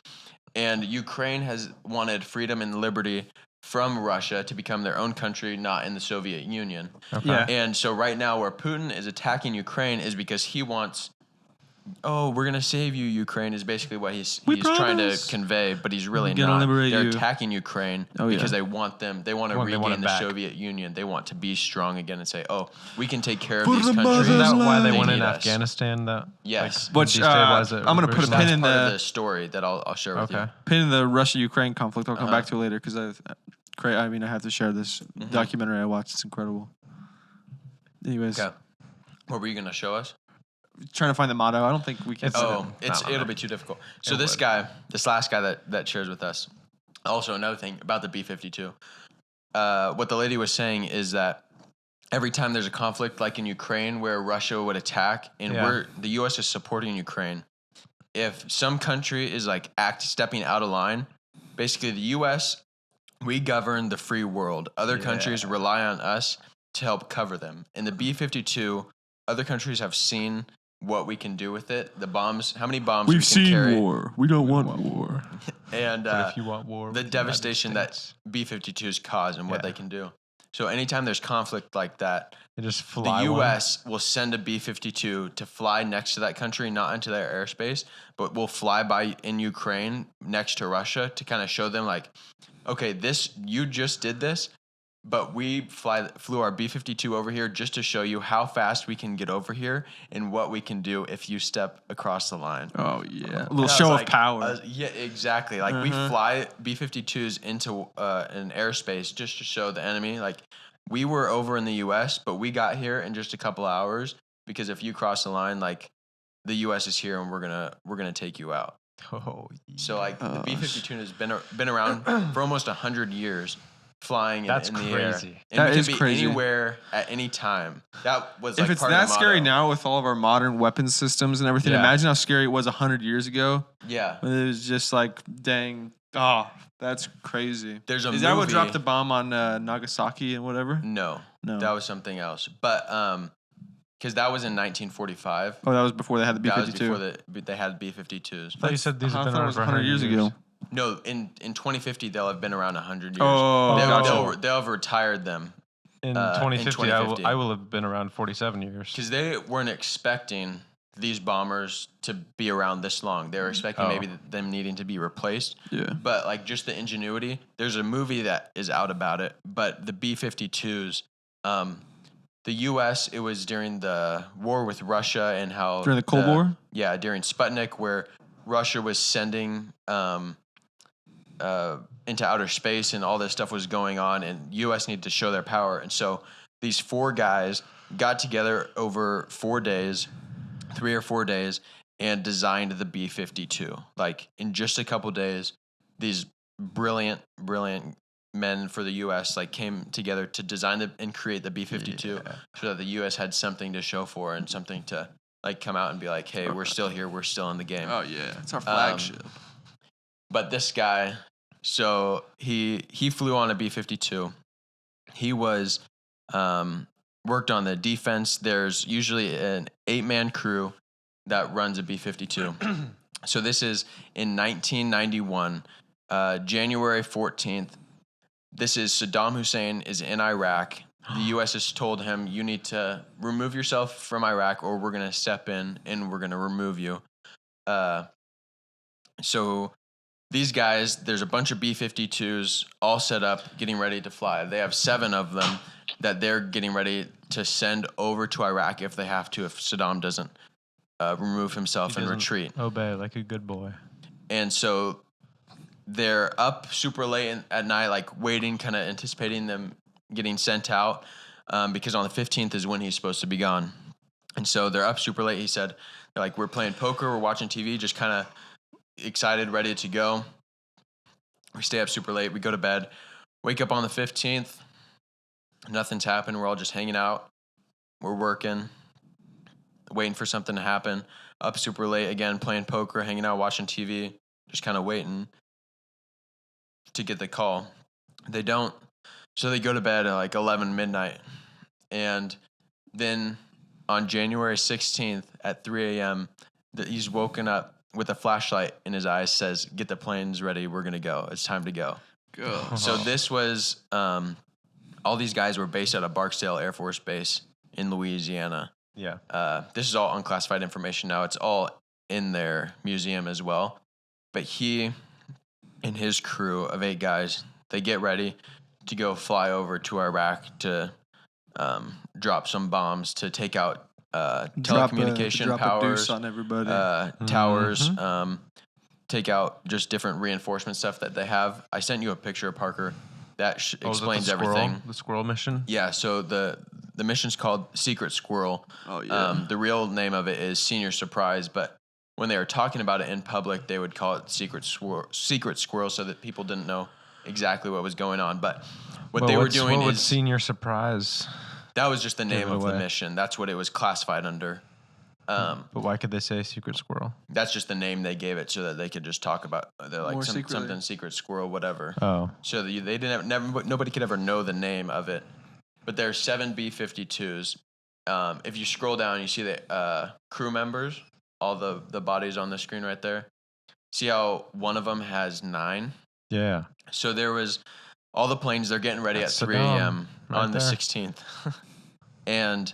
And Ukraine has wanted freedom and liberty from Russia to become their own country, not in the Soviet Union. Okay. Yeah. And so right now where Putin is attacking Ukraine is because he wants, we're going to save you, Ukraine, is basically what he's trying to promise. convey, but he's really We're gonna not. liberate They're you. attacking Ukraine Oh, yeah. because they want to They want it regain the back. Soviet Union. They want to be strong again and say, we can take care of For these the countries. Isn't that why they They went in need us. Afghanistan? That Yes. like, Which, destabilize it I'm gonna put a originally? pin That's in part of the- the story that I'll share with you. Pin in the Russia-Ukraine conflict. I'll come Uh-huh. back to it later because I have to share this documentary I watched. It's incredible. Anyways, Okay. What were you going to show us? trying to find the motto. I don't think we can. It's- It'll be too difficult. So It this would. guy, this last guy that shares with us, also another thing about the B-52. What the lady was saying is that every time there's a conflict like in Ukraine where Russia would attack and Yeah. the U.S. is supporting Ukraine, if some country is like stepping out of line, basically the U.S., we govern the free world. Other countries rely on us to help cover them. In the B-52, other countries have seen what we can do with it. The bombs, how many bombs we can carry. war. We don't want war. And But if you want war, the with United devastation that States, B-52s cause and what Yeah. they can do. So anytime there's conflict like that, they just the fly. U.S. will send a B-52 to fly next to that country, not into their airspace, but will fly by in Ukraine next to Russia to kind of show them like, okay, you just did this, but we flew our B-52 over here just to show you how fast we can get over here and what we can do if you step across the line. Oh yeah, a And I little was show like, of power. Yeah, exactly. Like we fly B-52s into an airspace just to show the enemy. Like we were over in the U.S., but we got here in just a couple hours because if you cross the line, like the U.S. is here and we're gonna take you out. Oh, So like the B-52 has been around for almost 100 years, flying in the air. Crazy. And That we is can be crazy. anywhere at any time. That was If like it's part that of the scary motto. now with all of our modern weapons systems and everything, Yeah. imagine how scary it was 100 years ago. Yeah. When it was just like, dang, that's crazy. There's a Is that what movie- dropped the bomb on Nagasaki and whatever? No, No. that was something else. But because that was in 1945. Oh, that was before they had the That was B-52. before they had B-52s. I thought you said these I have been thought it around was for 100 years ago. No, in 2050 they'll have been around 100 years. Oh, gotcha. They'll have retired them In in 2050, 2050. I will have been around 47 years. because they weren't expecting these bombers to be around this long. They were expecting maybe them needing to be replaced. Yeah. But like just the ingenuity. There's a movie that is out about it. But the B-52s, the U.S. It was during the war with Russia and how During the Cold War? Yeah, during Sputnik, where Russia was sending into outer space and all this stuff was going on, and U.S. needed to show their power. And so these 4 guys got together over 4 days, 3 or 4 days, and designed the B-52. Like in just a couple days, these brilliant men for the U.S. like came together to design and create the B-52 so that the U.S. had something to show for and something to like come out and be like, hey, we're still here, we're still in the game. Oh, yeah. It's our flagship. But this guy, so he flew on a B-52. He was worked on the defense. There's usually an 8-man crew that runs a B-52. So this is in 1991, January 14th. This is Saddam Hussein is in Iraq. The U.S. has told him, you need to remove yourself from Iraq or we're going to step in and we're going to remove you. So these guys, there's a bunch of B-52s all set up, getting ready to fly. They have 7 of them that they're getting ready to send over to Iraq if they have to, if Saddam doesn't remove himself and retreat. Obey like a good boy. And so they're up super late at night, like waiting, kind of anticipating them getting sent out because on the 15th is when he's supposed to be gone. And so they're up super late. He said, like, we're playing poker, we're watching TV, just kind of excited, ready to go. We stay up super late. We go to bed, wake up on the 15th. Nothing's happened. We're all just hanging out. We're working, waiting for something to happen. Up super late again, playing poker, hanging out, watching TV, just kind of waiting to get the call. They don't. So they go to bed at like 11 midnight. And then on January 16th at 3 a.m., he's woken up with a flashlight in his eyes, says, get the planes ready. We're going to go. It's time to go. Go. So this was, all these guys were based out of Barksdale Air Force Base in Louisiana. Yeah. This is all unclassified information now. It's all in their museum as well. But he and his crew of 8 guys, they get ready to go fly over to Iraq to drop some bombs to take out telecommunication drop powers, a deuce on everybody. towers, take out just different reinforcement stuff that they have. I sent you a picture, Parker, that explains everything. The squirrel mission? Yeah, so the mission's called Secret Squirrel. Oh, yeah. The real name of it is Senior Surprise, but when they were talking about it in public, they would call it Secret Squirrel so that people didn't know exactly what was going on. But what they were doing what would is Senior Surprise? that was just the name it of the away. mission. That's what it was classified under. But why could they say Secret Squirrel? That's just the name they gave it so that they could just talk about. They're like More secretly. something Secret Squirrel, whatever. Oh. So they didn't nobody could ever know the name of it. But there's 7 B-52s. If you scroll down, you see the crew members, all the bodies on the screen right there. See how one of them has 9? Yeah. So there was all the planes. They're getting ready That's at 3 Saddam, a.m. right on the there. 16th, and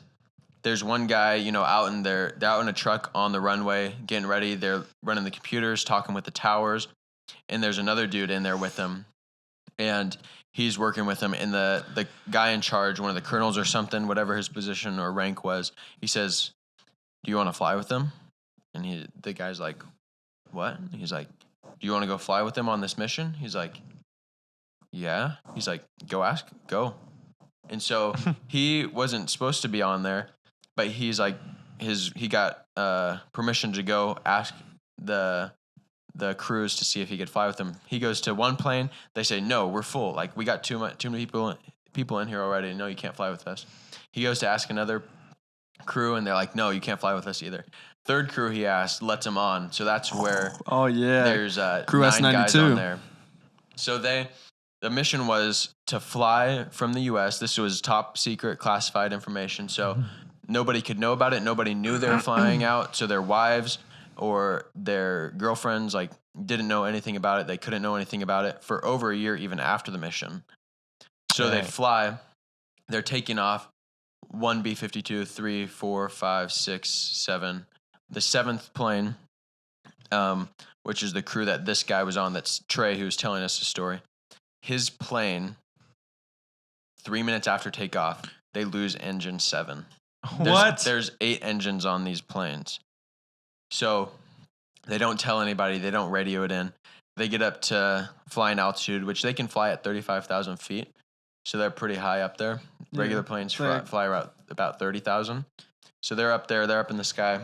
there's one guy, out in they're out in a truck on the runway getting ready. They're running the computers, talking with the towers, and there's another dude in there with them, and he's working with them. And the guy in charge, one of the colonels or something, whatever his position or rank was, he says, "Do you want to fly with them?" And the guy's like, "What?" And he's like, "Do you want to go fly with them on this mission?" He's like, "Yeah." He's like, "Go." And so he wasn't supposed to be on there, but he's like, he got permission to go ask the the crews to see if he could fly with them. He goes to one plane. They say, no, we're full. Like, we got too many people in here already. No, you can't fly with us. He goes to ask another crew, and they're like, no, you can't fly with us either. Third crew he asked lets him on. So that's where there's crew 9 S92 guys on there. So the mission was to fly from the U.S. This was top secret classified information. So nobody could know about it. Nobody knew they were flying out. So their wives or their girlfriends like didn't know anything about it. They couldn't know anything about it for over a year, even after the mission. So they fly. They're taking off. 1 B-52, 3, 4, 5, 6, 7. The 7th plane, which is the crew that this guy was on, that's Trey, who's telling us the story. His plane, 3 minutes after takeoff, they lose engine 7. There's 8 engines on these planes. So they don't tell anybody. They don't radio it in. They get up to flying altitude, which they can fly at 35,000 feet. So they're pretty high up there. Regular planes fly around about 30,000. So they're up there. They're up in the sky.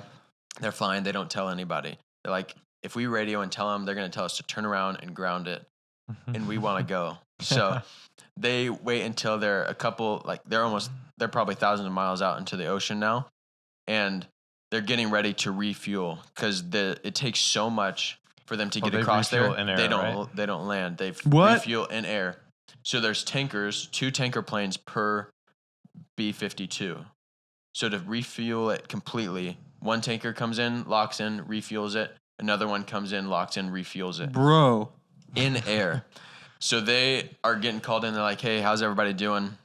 They're flying. They don't tell anybody. They're like, if we radio and tell them, they're going to tell us to turn around and ground it. And we want to go. So they wait until they're they're probably thousands of miles out into the ocean now. And they're getting ready to refuel because it takes so much for them to get across there. In air, they don't land. They refuel in air. So there's 2 tanker planes per B-52. So to refuel it completely, one tanker comes in, locks in, refuels it. Another one comes in, locks in, refuels it. Bro. In air. So they are getting called in. They're like, hey, how's everybody doing?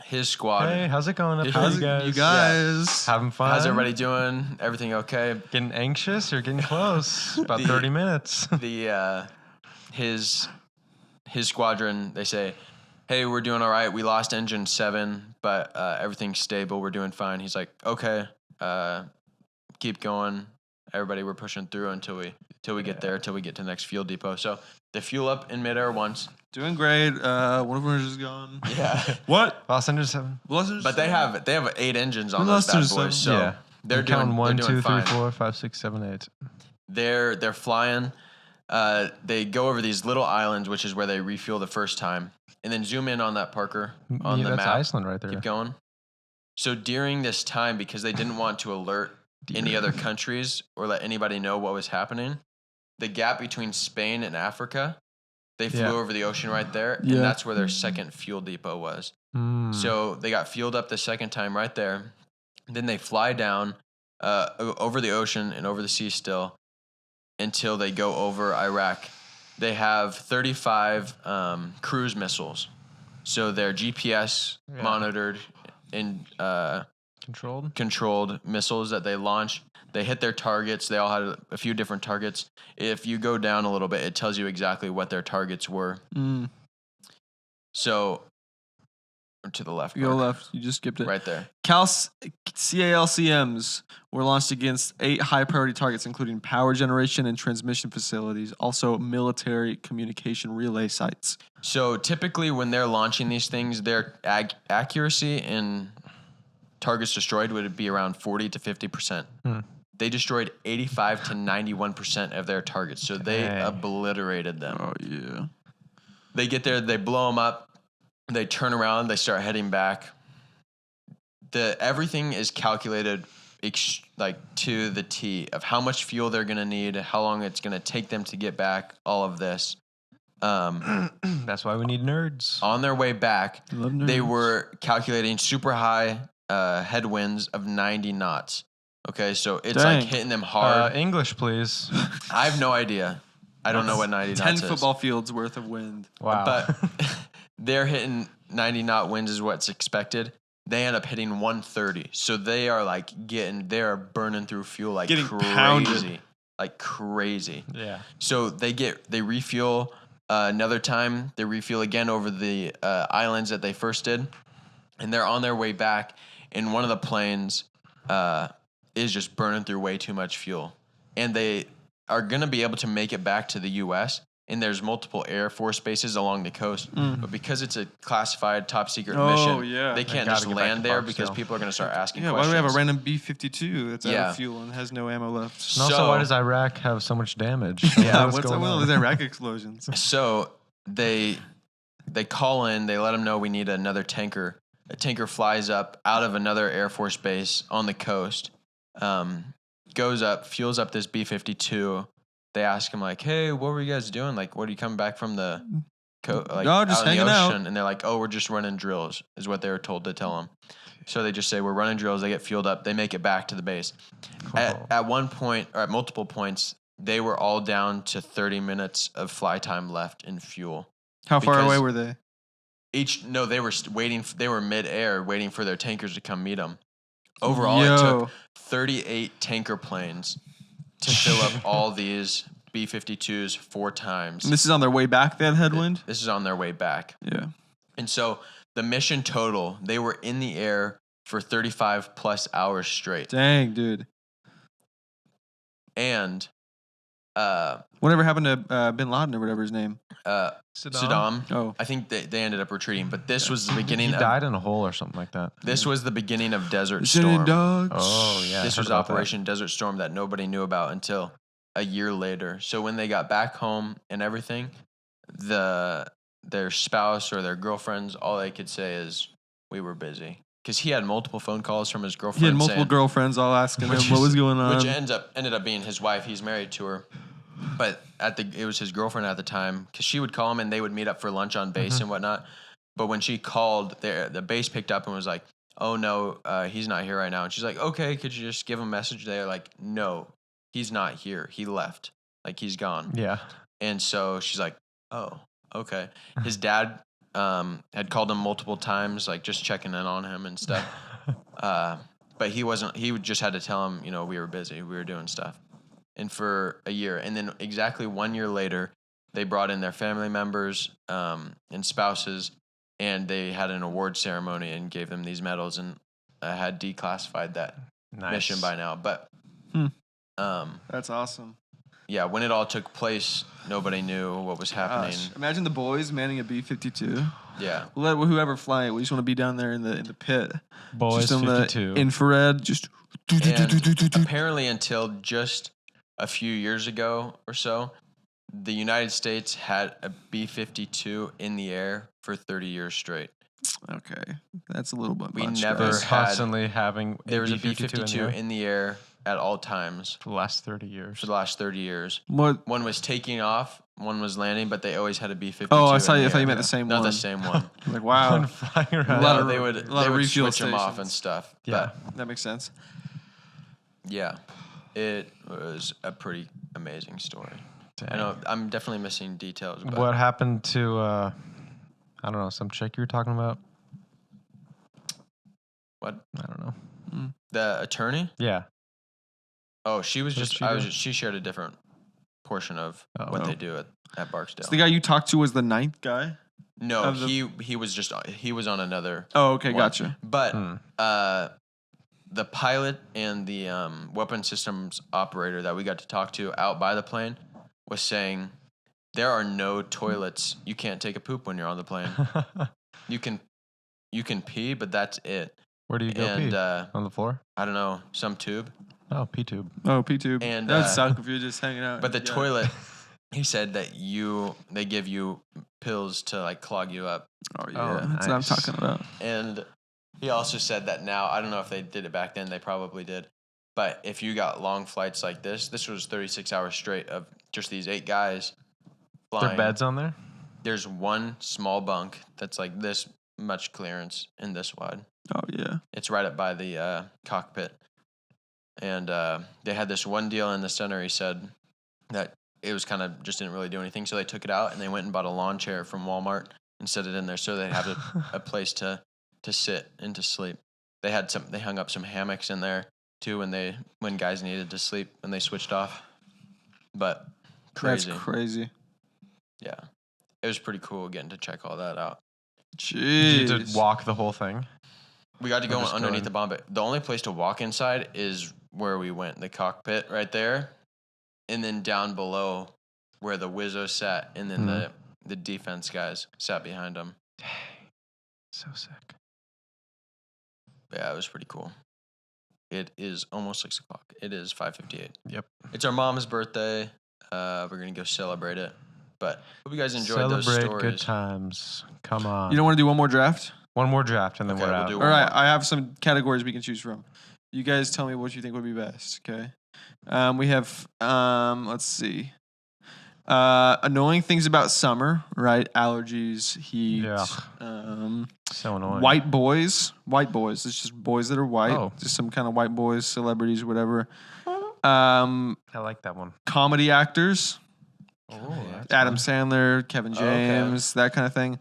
His squad. Hey, how's it going up there, you guys? You guys. Having fun? How's everybody doing? Everything okay? Getting anxious or getting close? About 30 minutes. His squadron, they say, hey, we're doing all right. We lost engine 7, but everything's stable. We're doing fine. He's like, okay, keep going. Everybody, we're pushing through until we get there, until we get to the next fuel depot. So they fuel up in midair once. Doing great. One of them is gone. Yeah. What? Lost engine 7. But they have 8 engines on those bad boys. So they're doing 1, they're 2, doing 3, fine. 4, 5, 6, 7, 8. They're flying. They go over these little islands, which is where they refuel the first time, and then zoom in on that, Parker, on the that's map. Iceland right there. Keep going. So during this time, because they didn't want to alert any other countries or let anybody know what was happening, the gap between Spain and Africa, they flew over the ocean right there, and that's where their second fuel depot was. So they got fueled up the second time right there. Then they fly down over the ocean and over the sea still until they go over Iraq. They have 35 cruise missiles. So they're GPS monitored and controlled missiles that they launch. They hit their targets. They all had a few different targets. If you go down a little bit, it tells you exactly what their targets were. So to the left. You go left. You just skipped it. Right there. CALCMs were launched against 8 high-priority targets, including power generation and transmission facilities, also military communication relay sites. So typically when they're launching these things, their accuracy in targets destroyed would be around 40 to 50%. They destroyed 85 to 91% of their targets. So they obliterated them. Oh, yeah. They get there, they blow them up, they turn around, they start heading back. Everything is calculated to the T of how much fuel they're going to need, how long it's going to take them to get back, all of this. That's why we need nerds. On their way back, they were calculating super high headwinds of 90 knots. Okay, so it's like hitting them hard. English, please. I have no idea. I don't know what 90 knots is. 10 football fields worth of wind. Wow. But they're hitting 90 knot winds is what's expected. They end up hitting 130. So they are they're burning through fuel like getting crazy. Pounded. Like crazy. Yeah. So they refuel another time. They refuel again over the islands that they first did. And they're on their way back. And one of the planes is just burning through way too much fuel. And they are going to be able to make it back to the U.S., and there's multiple Air Force bases along the coast. But because it's a classified top secret Oh, mission, yeah. they They can't gotta just get back land to there Barksdale. because people are going to start asking Yeah, why questions. do we have a random B-52 that's out Yeah. of fuel and has no ammo left? And also, So- why does Iraq have so much damage? Yeah, What's what's up going with all on? these Iraq explosions? So they call in, they let them know we need another tanker. A tanker flies up out of another Air Force base on the coast, goes up, fuels up this B-52. They ask him like, "Hey, what were you guys doing? Like, what are you coming back from the No, just out in the hanging out." ocean?" And they're like, "Oh, we're just running drills," is what they were told to tell them. So they just say, "We're running drills." They get fueled up. They make it back to the base. At one point, or at multiple points, they were all down to 30 minutes of fly time left in fuel. How far Because- away were they? They were waiting. They were mid-air, waiting for their tankers to come meet them. Overall, it Yo. took 38 tanker planes to fill up all these B-52s 4 times. And this is on their way back, they had headwind? This is on their way back, Yeah. and so the mission total, they were in the air for 35 plus hours straight, Dang, dude. and Whatever happened to Bin Laden or whatever his name? Saddam. Oh. I think they ended up retreating, but this was the beginning. He of, died in a hole or something like that. This was the beginning of Desert Sending Storm. dogs. Oh yeah, This I was heard about that. Operation Desert Storm that nobody knew about until a year later. So when they got back home and everything, their spouse or their girlfriends, all they could say is, "We were busy," because he had multiple phone calls from his girlfriend. He had multiple saying, girlfriends all asking him Which what is- was going on. which ended up being his wife. He's married to her, but it was his girlfriend at the time, because she would call him and they would meet up for lunch on base and whatnot. But when she called, the base picked up and was like, "Oh no, he's not here right now." And she's like, "Okay, could you just give him a message?" They're like, "No, he's not here. He left. Like, he's gone." Yeah. And so she's like, "Oh, okay." His dad had called him multiple times, like just checking in on him and stuff. But he wasn't. He just had to tell him, we were busy. We were doing stuff. And for a year, and then exactly 1 year later, they brought in their family members and spouses, and they had an award ceremony and gave them these medals, and had declassified that mission by now. But That's awesome. yeah, when it all took place, nobody knew what was happening. Gosh, imagine the boys manning a B-52. Yeah. Let whoever flying it, we just want to be down there in the pit. Boys just on 52. the infrared, just. And apparently, until just a few years ago or so, the United States had a B-52 in the air for 30 years straight. Okay, that's a little bit We much. never guys. had- Constantly having There was a B-52 B-52 in the air at all times for the last 30 years. for the last 30 years. What? One was taking off, one was landing, but they always had a B-52. Oh, I in thought the you air. meant the same No, one. the same one. Like, wow, One flying around. A lot No, of- they would a lot of refuel switch them off stations. and stuff. Yeah. that makes sense. But yeah, it was a pretty amazing story. Dang. I know I'm definitely missing details. But What happened to, I don't know, some chick you were talking about? What? I don't know. The attorney? Yeah. Oh, she was What just. did she I was. do? Just, she shared a different portion of Oh. what Oh. they do at Barksdale. So the guy you talked to was the ninth guy. No, of the- he was just. He was on another. Oh, okay, one. gotcha. But Hmm. the pilot and the weapon systems operator that we got to talk to out by the plane was saying there are no toilets. You can't take a poop when you're on the plane. You can pee, but that's it. Where do you go And pee? On the floor? I don't know, some tube. Oh, P-tube. Oh, P-tube. And, that would uh, suck if you're just hanging out. But the Yeah. toilet, he said that they give you pills to like clog you up. Oh yeah, Oh, that's what I'm nice. talking about. And he also said that now, I don't know if they did it back then, they probably did. But if you got long flights like this was 36 hours straight of just these 8 guys flying. There beds on there? There's one small bunk that's like this much clearance and this wide. Oh yeah. It's right up by the cockpit. And they had this one deal in the center. He said that it was kind of just didn't really do anything. So they took it out and they went and bought a lawn chair from Walmart and set it in there so they'd have a place to sit and to sleep. They hung up some hammocks in there too when guys needed to sleep and they switched off. But crazy. That's crazy. Yeah. It was pretty cool getting to check all that out. Did you Jeez. just walk the whole thing? We got to go just underneath going- the bomb. The only place to walk inside is where we went, the cockpit right there. And then down below where the Wizzo sat, and then the defense guys sat behind him. Dang. So sick. Yeah, it was pretty cool. It is almost 6 o'clock. It is 5:58. Yep. It's our mom's birthday. We're gonna go celebrate it. But hope you guys enjoyed those Celebrate stories. good times. Come on. You don't want to do one more draft? One more draft and then Okay, we're we'll out. do All one right, more. I have some categories we can choose from. You guys tell me what you think would be best. Okay. We have let's see. Annoying things about summer, right? Allergies, heat. Yeah. So annoying. White boys. It's just boys that are white. Oh. Just some kind of white boys, celebrities, whatever. I like that one. Comedy actors. Oh, that's Adam fun. Sandler, Kevin Okay. James, that kind of thing.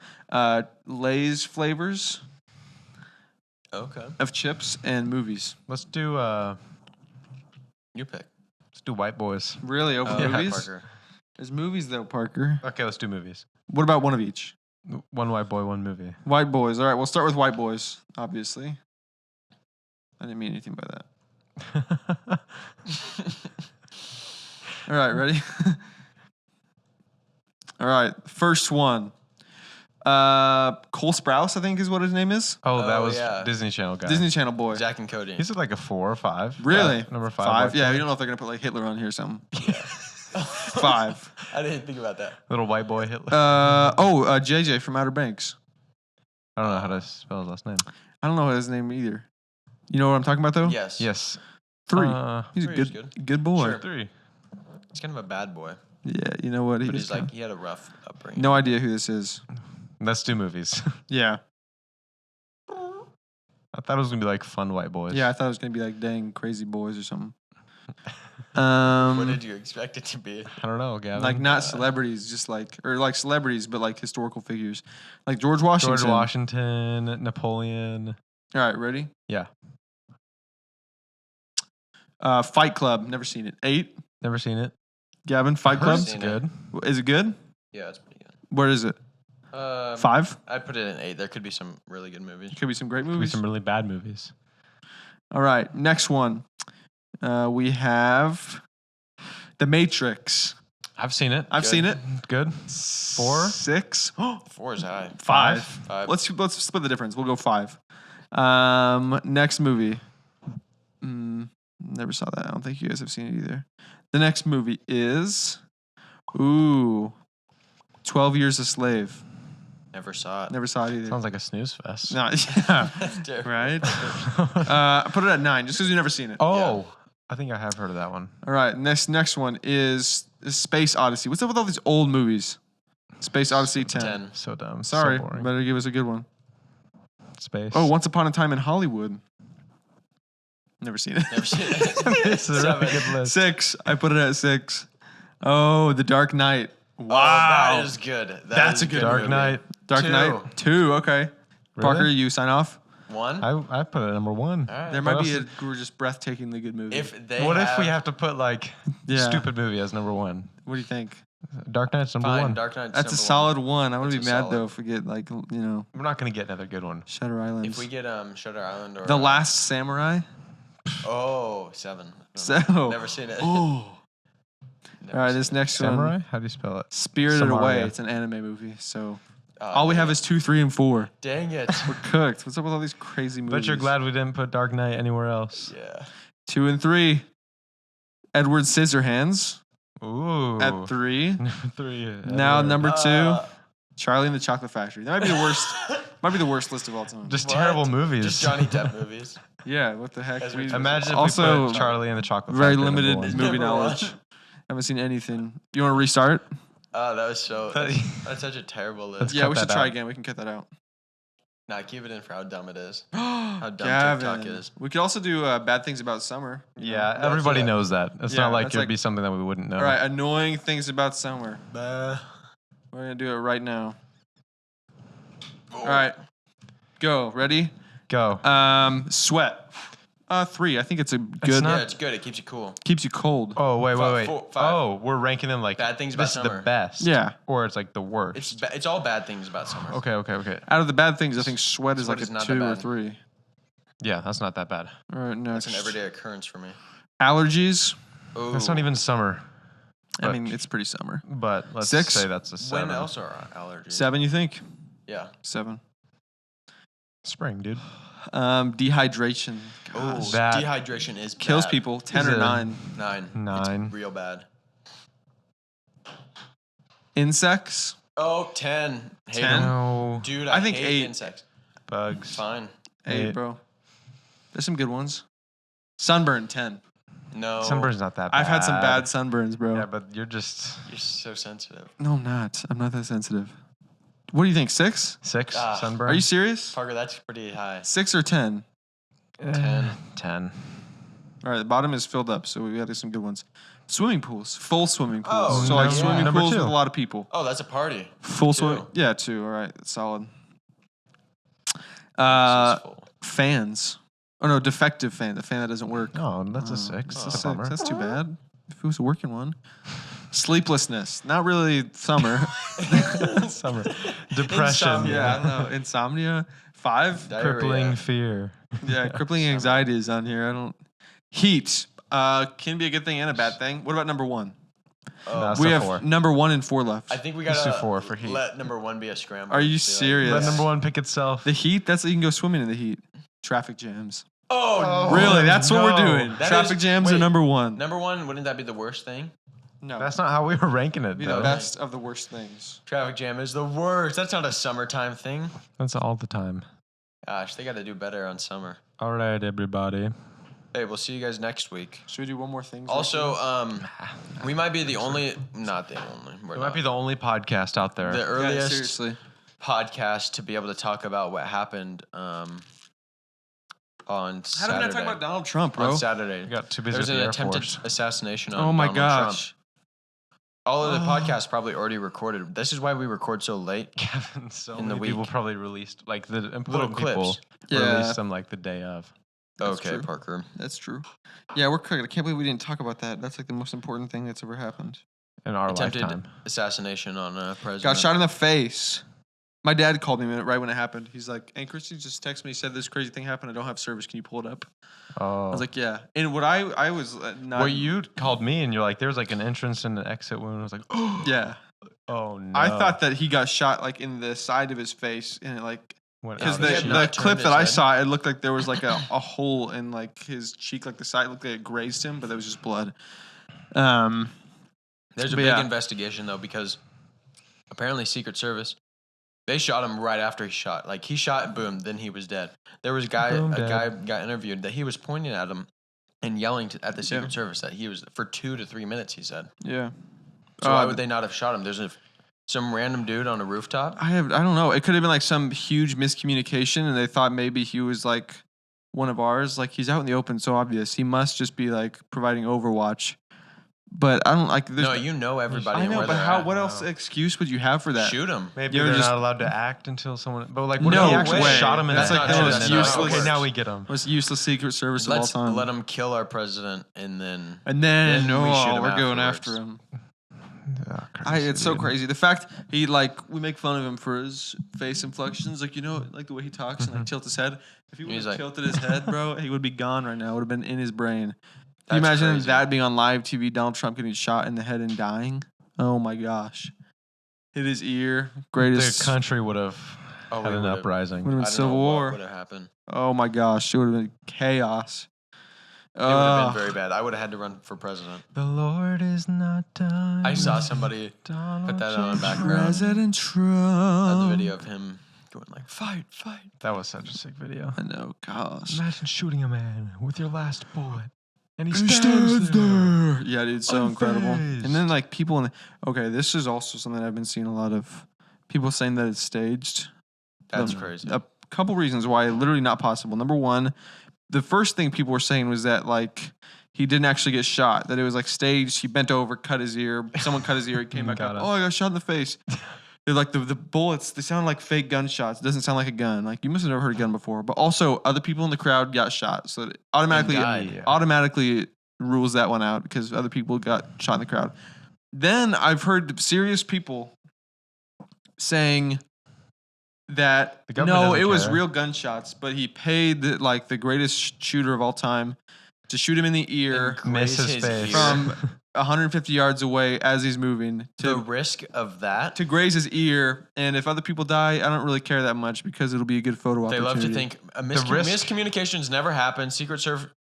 Lay's flavors Okay. of chips and movies. Let's do You pick. White boys. Really, over Okay, movies? Parker. There's movies though, Parker. Okay, let's do movies. What about one of each? One white boy, one movie. White boys. All right, we'll start with white boys, obviously. I didn't mean anything by that. All right, ready? All right, first one. Cole Sprouse, I think is what his name is. Oh, that Oh, was yeah. Disney Channel guy. Disney Channel boy. Zach and Cody. He's at like a 4 or 5. Really? Number 5. Five? white Yeah, boy. you don't know if they're going to put like Hitler on here or something. 5. I didn't think about that. Little white boy Hitler. JJ from Outer Banks. I don't know how to spell his last name. I don't know his name either. You know what I'm talking about though? Yes. Yes. 3. He's a 3 is good boy. Sure. 3. He's kind of a bad boy, Yeah, you know what? but he's like he had a rough upbringing. no idea who this is. Let's do movies. Yeah. I thought it was going to be like fun white boys. Yeah, I thought it was gonna be like dang crazy boys or something. What did you expect it to be? I don't know, Gavin. Like not celebrities, just like like celebrities, but like historical figures, like George Washington. George Washington, Napoleon. All right, ready? Yeah. Fight Club. Never seen it. 8. Never seen it. Gavin, Fight Club. It's Seen good. Is it good? Yeah, it's pretty good. Where is it? 5. I'd put it in 8. There could be some really good movies. Could be some great Could be movies. some really bad movies. All right, next one. We have The Matrix. I've seen it. I've Good. seen it. Good. 4. 6. 4 is high. 5. 5. Let's split the difference. We'll go 5. Next movie. Never saw that. I don't think you guys have seen it either. The next movie is 12 Years a Slave. Never saw it. Never saw it either. Sounds like a snooze fest. No, yeah. That's terrible. Right? I put it at 9 just because you've never seen it. Oh, I think I have heard of that one. All right. Next one is Space Odyssey. What's up with all these old movies? Space Odyssey 10. 10. So dumb. Sorry. So boring. Better give us a good one. Space. Oh, Once Upon a Time in Hollywood. Never seen it. Never seen it. This is a really good list. 6. I put it at 6. Oh, The Dark Knight. Oh, Wow. that is good. That's is a good Dark movie. Knight. Dark 2. Knight. 2. Okay. Parker, you sign off. 1. I put it at number 1. All right. There What might be else a gorgeous, breathtakingly good movie. If they What if we have to put like Yeah. stupid movie as number 1? What do you think? Dark Knight's number fine, 1. Dark Knight's That's a number solid 1. I wouldn't That's be a mad solid. though if we get like We're not going to get another good one. Shutter 1. Islands. If we get Shutter Island or The Last Samurai. 7. So. Never seen it. Oh. Never All right, seen this it. next Samurai? one. How do you spell it? Spirited Samaria. Away. It's an anime movie. So Oh, all we dang have it. is 2, 3, and 4. Dang it. We're cooked. What's up with all these crazy movies? But you're glad we didn't put Dark Knight anywhere else. Yeah. 2 and 3. Edward Scissorhands Ooh. at 3. Number 3. Now Edward. number 2. Charlie and the Chocolate Factory. That might be the worst. Might be the worst list of all time. Just What? terrible movies. Just Johnny Depp movies. Yeah. What the heck? Guys, We- Imagine if Also, we put Charlie and the Chocolate very Factory number limited 1. movie Number knowledge. one. Haven't seen anything. You want to restart? Oh, that was so. That- That's such a terrible list. Let's Yeah, cut we should that try out. again. We can cut that out. Nah, keep it in for how dumb it is. How dumb TikTok is. We could also do bad things about summer. you know? Yeah, everybody it. knows that. It's Yeah, not like that's it would like- be something that we wouldn't know. All right, annoying things about summer. Bah. We're gonna do it right now. All right, go. Ready? Go. Sweat. 3. I think it's a good. not- Yeah, it's good. It keeps you cool. Keeps you cold. Oh, wait. 5. Oh, we're ranking them like Bad things about this is summer. the best. Yeah. Or it's like the worst. It's all bad things about summer. Okay. Out of the bad things, I think sweat is Sweat like is a not 2 that or bad. 3. Yeah, that's not that bad. All right, That's next. an everyday occurrence for me. Allergies. That's not even summer. I mean, it's pretty summer. But let's 6? say that's a 7. When else are allergies? 7, you think? Yeah. 7. Spring, dude. Dehydration. Oh, Gosh. That dehydration is Kills bad. people. 10 Is or it- 9. 9. 9. It's real bad. Insects. Oh, 10. Hate 10? 'em. No. Dude, I I think hate 8. insects. Bugs. Fine. 8, 8. bro. There's some good ones. Sunburn. 10. No. Sunburn's not that bad. I've had some bad sunburns, bro. Yeah, but you're just You're so sensitive. No, I'm not. I'm not that sensitive. What do you think? 6? 6 Ah. sunburn. Are you serious? Parker, that's pretty high. 6 or 10? 10. 10. All right, the bottom is filled up, so we got some good ones. Swimming pools, full swimming pools. Oh, so like yeah. swimming Number pools 2. with a lot of people. Oh, that's a party. Full 2. swim. Yeah, 2. All right, that's solid. This is full. Fans. Oh no, defective fan. The fan that doesn't work. Oh, that's a 6. That's a That's a 6. bummer. That's too bad. If it was a working one. Sleeplessness. Not really summer. Summer. Depression. Insomnia. Yeah, I don't know. Insomnia. 5. Crippling fear. Yeah, crippling anxiety is on here. I don't. Heat. Can be a good thing and a bad thing. What about number 1? That's We a have 4. number 1 and 4 left. I think we Let's gotta do 4 for heat. let number 1 be a scramble. Are you Just be like, serious? Let Yes. number 1 pick itself. The heat. That's you can go swimming in the heat. Traffic jams. Oh, Really? That's what we're no. doing. That Traffic is- jams are wait. number 1. number 1, wouldn't that be the worst thing? No. That's not how we were ranking it, be though. the best of the worst things. Traffic jam is the worst. That's not a summertime thing. That's all the time. Gosh, they got to do better on summer. All right, everybody. Hey, we'll see you guys next week. Should we do one more thing? Also, we might be the only, not the only. We're It not. might be the only podcast out there. the yeah, earliest seriously. podcast to be able to talk about what happened on How did we Saturday. not talk about Donald Trump, bro? On Saturday. We got too busy There's with an the Air attempted Force. assassination on Oh my Donald gosh. Trump. All of the podcasts probably already recorded. This is why we record so late. Kevin, so in the many people week. probably released, like the Little important people clips. Yeah. released them like the day of. That's Okay, true. Parker. That's true. Yeah, we're cooking. I can't believe we didn't talk about that. That's like the most important thing that's ever happened. In our Attempted lifetime. assassination on a president. Got shot in the face. My dad called me right when it happened. He's like, "Hey, Christy just texted me. Said this crazy thing happened. I don't have service. Can you pull it up?" Oh. I was like, "Yeah." And what I was not. well, you called me and you're like, there was like an entrance and an exit wound. I was like, oh, Yeah. oh no. I thought that he got shot like in the side of his face, and it like Went because out He of had the shape. not clip turned that his I head. saw, it looked like there was like a hole in like his cheek, like the side looked like it grazed him, but that was just blood. There's a But big yeah. investigation though because apparently Secret Service they shot him right after he shot. Like he shot, boom, then he was dead. There was a guy got interviewed that he was pointing at him and yelling at the Secret Service that he was for 2 to 3 minutes. He said. Yeah. So why would they not have shot him? There's some random dude on a rooftop. I don't know. It could have been like some huge miscommunication, and they thought maybe he was like one of ours. Like he's out in the open, so obvious. He must just be like providing Overwatch. But I don't like. No, you know everybody. I and know, where but they're how? at. What else excuse would you have for that? Shoot him. Maybe You ever they're just- not allowed to act until someone. But like, what No if he actually way. shot him in That's the like head? the most and then, useless- Okay, now we get him. Most useless Secret Service of all Let's time. let him kill our president and then. and then Then we shoot him we're going afterwards. after him. Oh, It's so dude. crazy. The fact he like we make fun of him for his face inflections, like like the way he talks and like tilt his head. If he would He's have like- tilted his head, bro, he would be gone right now. It would have been in his brain. Can you That's imagine crazy. that being on live TV? Donald Trump getting shot in the head and dying. Oh my gosh! Hit his ear. Greatest. The country would have Oh, had we an would've- uprising. Would have I been don't Civil know War. what would have happened. Oh my gosh! It would have been chaos. It would have been very bad. I would have had to run for president. The Lord is not done. I saw somebody Donald put that on a J. background. President Trump. The video of him going like, fight, fight. That was such a sick video. I know. Gosh. Imagine shooting a man with your last bullet, and he He stands there. Yeah, dude, so incredible. Unfazed. And then like people in okay, this is also something I've been seeing a lot of people saying that it's staged. That's Um, crazy. A couple reasons why literally not possible. Number one, the first thing people were saying was that like he didn't actually get shot, that it was like staged. He bent over, cut his ear. Someone cut his ear. He came back Got up. it. Oh, I got shot in the face. They're like the bullets. They sound like fake gunshots. It doesn't sound like a gun. Like you must have never heard a gun before. But also, other people in the crowd got shot, so it died. automatically rules that one out because other people got shot in the crowd. Then I've heard serious people saying that The government no, doesn't it was care. real gunshots, but he paid the greatest shooter of all time to shoot him in the ear Miss Graze his face. from 150 yards away as he's moving The to risk of that. graze his ear. And if other people die, I don't really care that much because it'll be a good photo They opportunity. love to think miscommunications never happen. Secret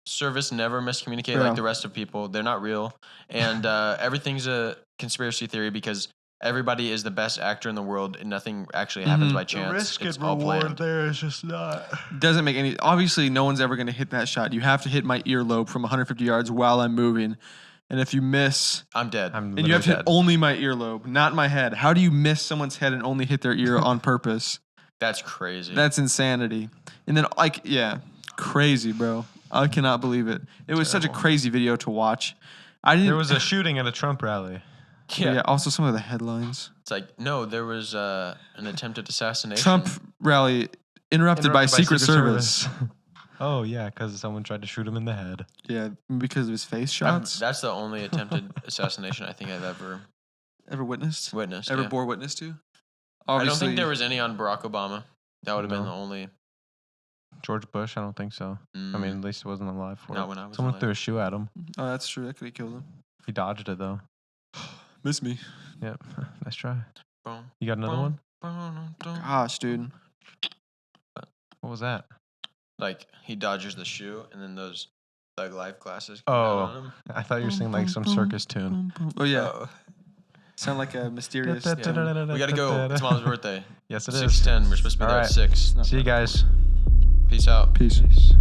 Service never miscommunicate Yeah. like the rest of people. They're not real, and everything's a conspiracy theory because everybody is the best actor in the world, and nothing actually happens by chance. It's all planned. there is just not. Doesn't make any. Obviously, no one's ever going to hit that shot. You have to hit my earlobe from 150 yards while I'm moving, and if you miss, I'm dead. and you have to hit only my earlobe, not my head. How do you miss someone's head and only hit their ear on purpose? That's crazy. That's insanity. And then, crazy, bro. I cannot believe it. It was such a crazy video to watch. There was a shooting at a Trump rally. Yeah. Also, some of the headlines. It's like, no, there was an attempted assassination. Trump rally interrupted by Secret Service. Oh, yeah, because someone tried to shoot him in the head. Yeah, because of his face shots. That's the only attempted assassination I think I've ever witnessed. Ever bore witness to. I don't think there was any on Barack Obama. That would have been the only. George Bush, I don't think so. I mean, at least he wasn't alive for Not it. when I was Someone alive. threw a shoe at him. Oh, that's true. That could have killed him. He dodged it, though. Miss me. Yep. Nice try. Boom, You got another one? boom, boom. Gosh, dude. What was that? Like he dodges the shoe, and then those Thug Life glasses. Oh. Come down on him. I thought you were singing like some circus tune. Oh, yeah. Oh. Sound like a mysterious. We gotta go. It's Mom's birthday. Yes, it is. 6:10. We're supposed to be there at 6. See you guys. Peace out. Peace. Peace.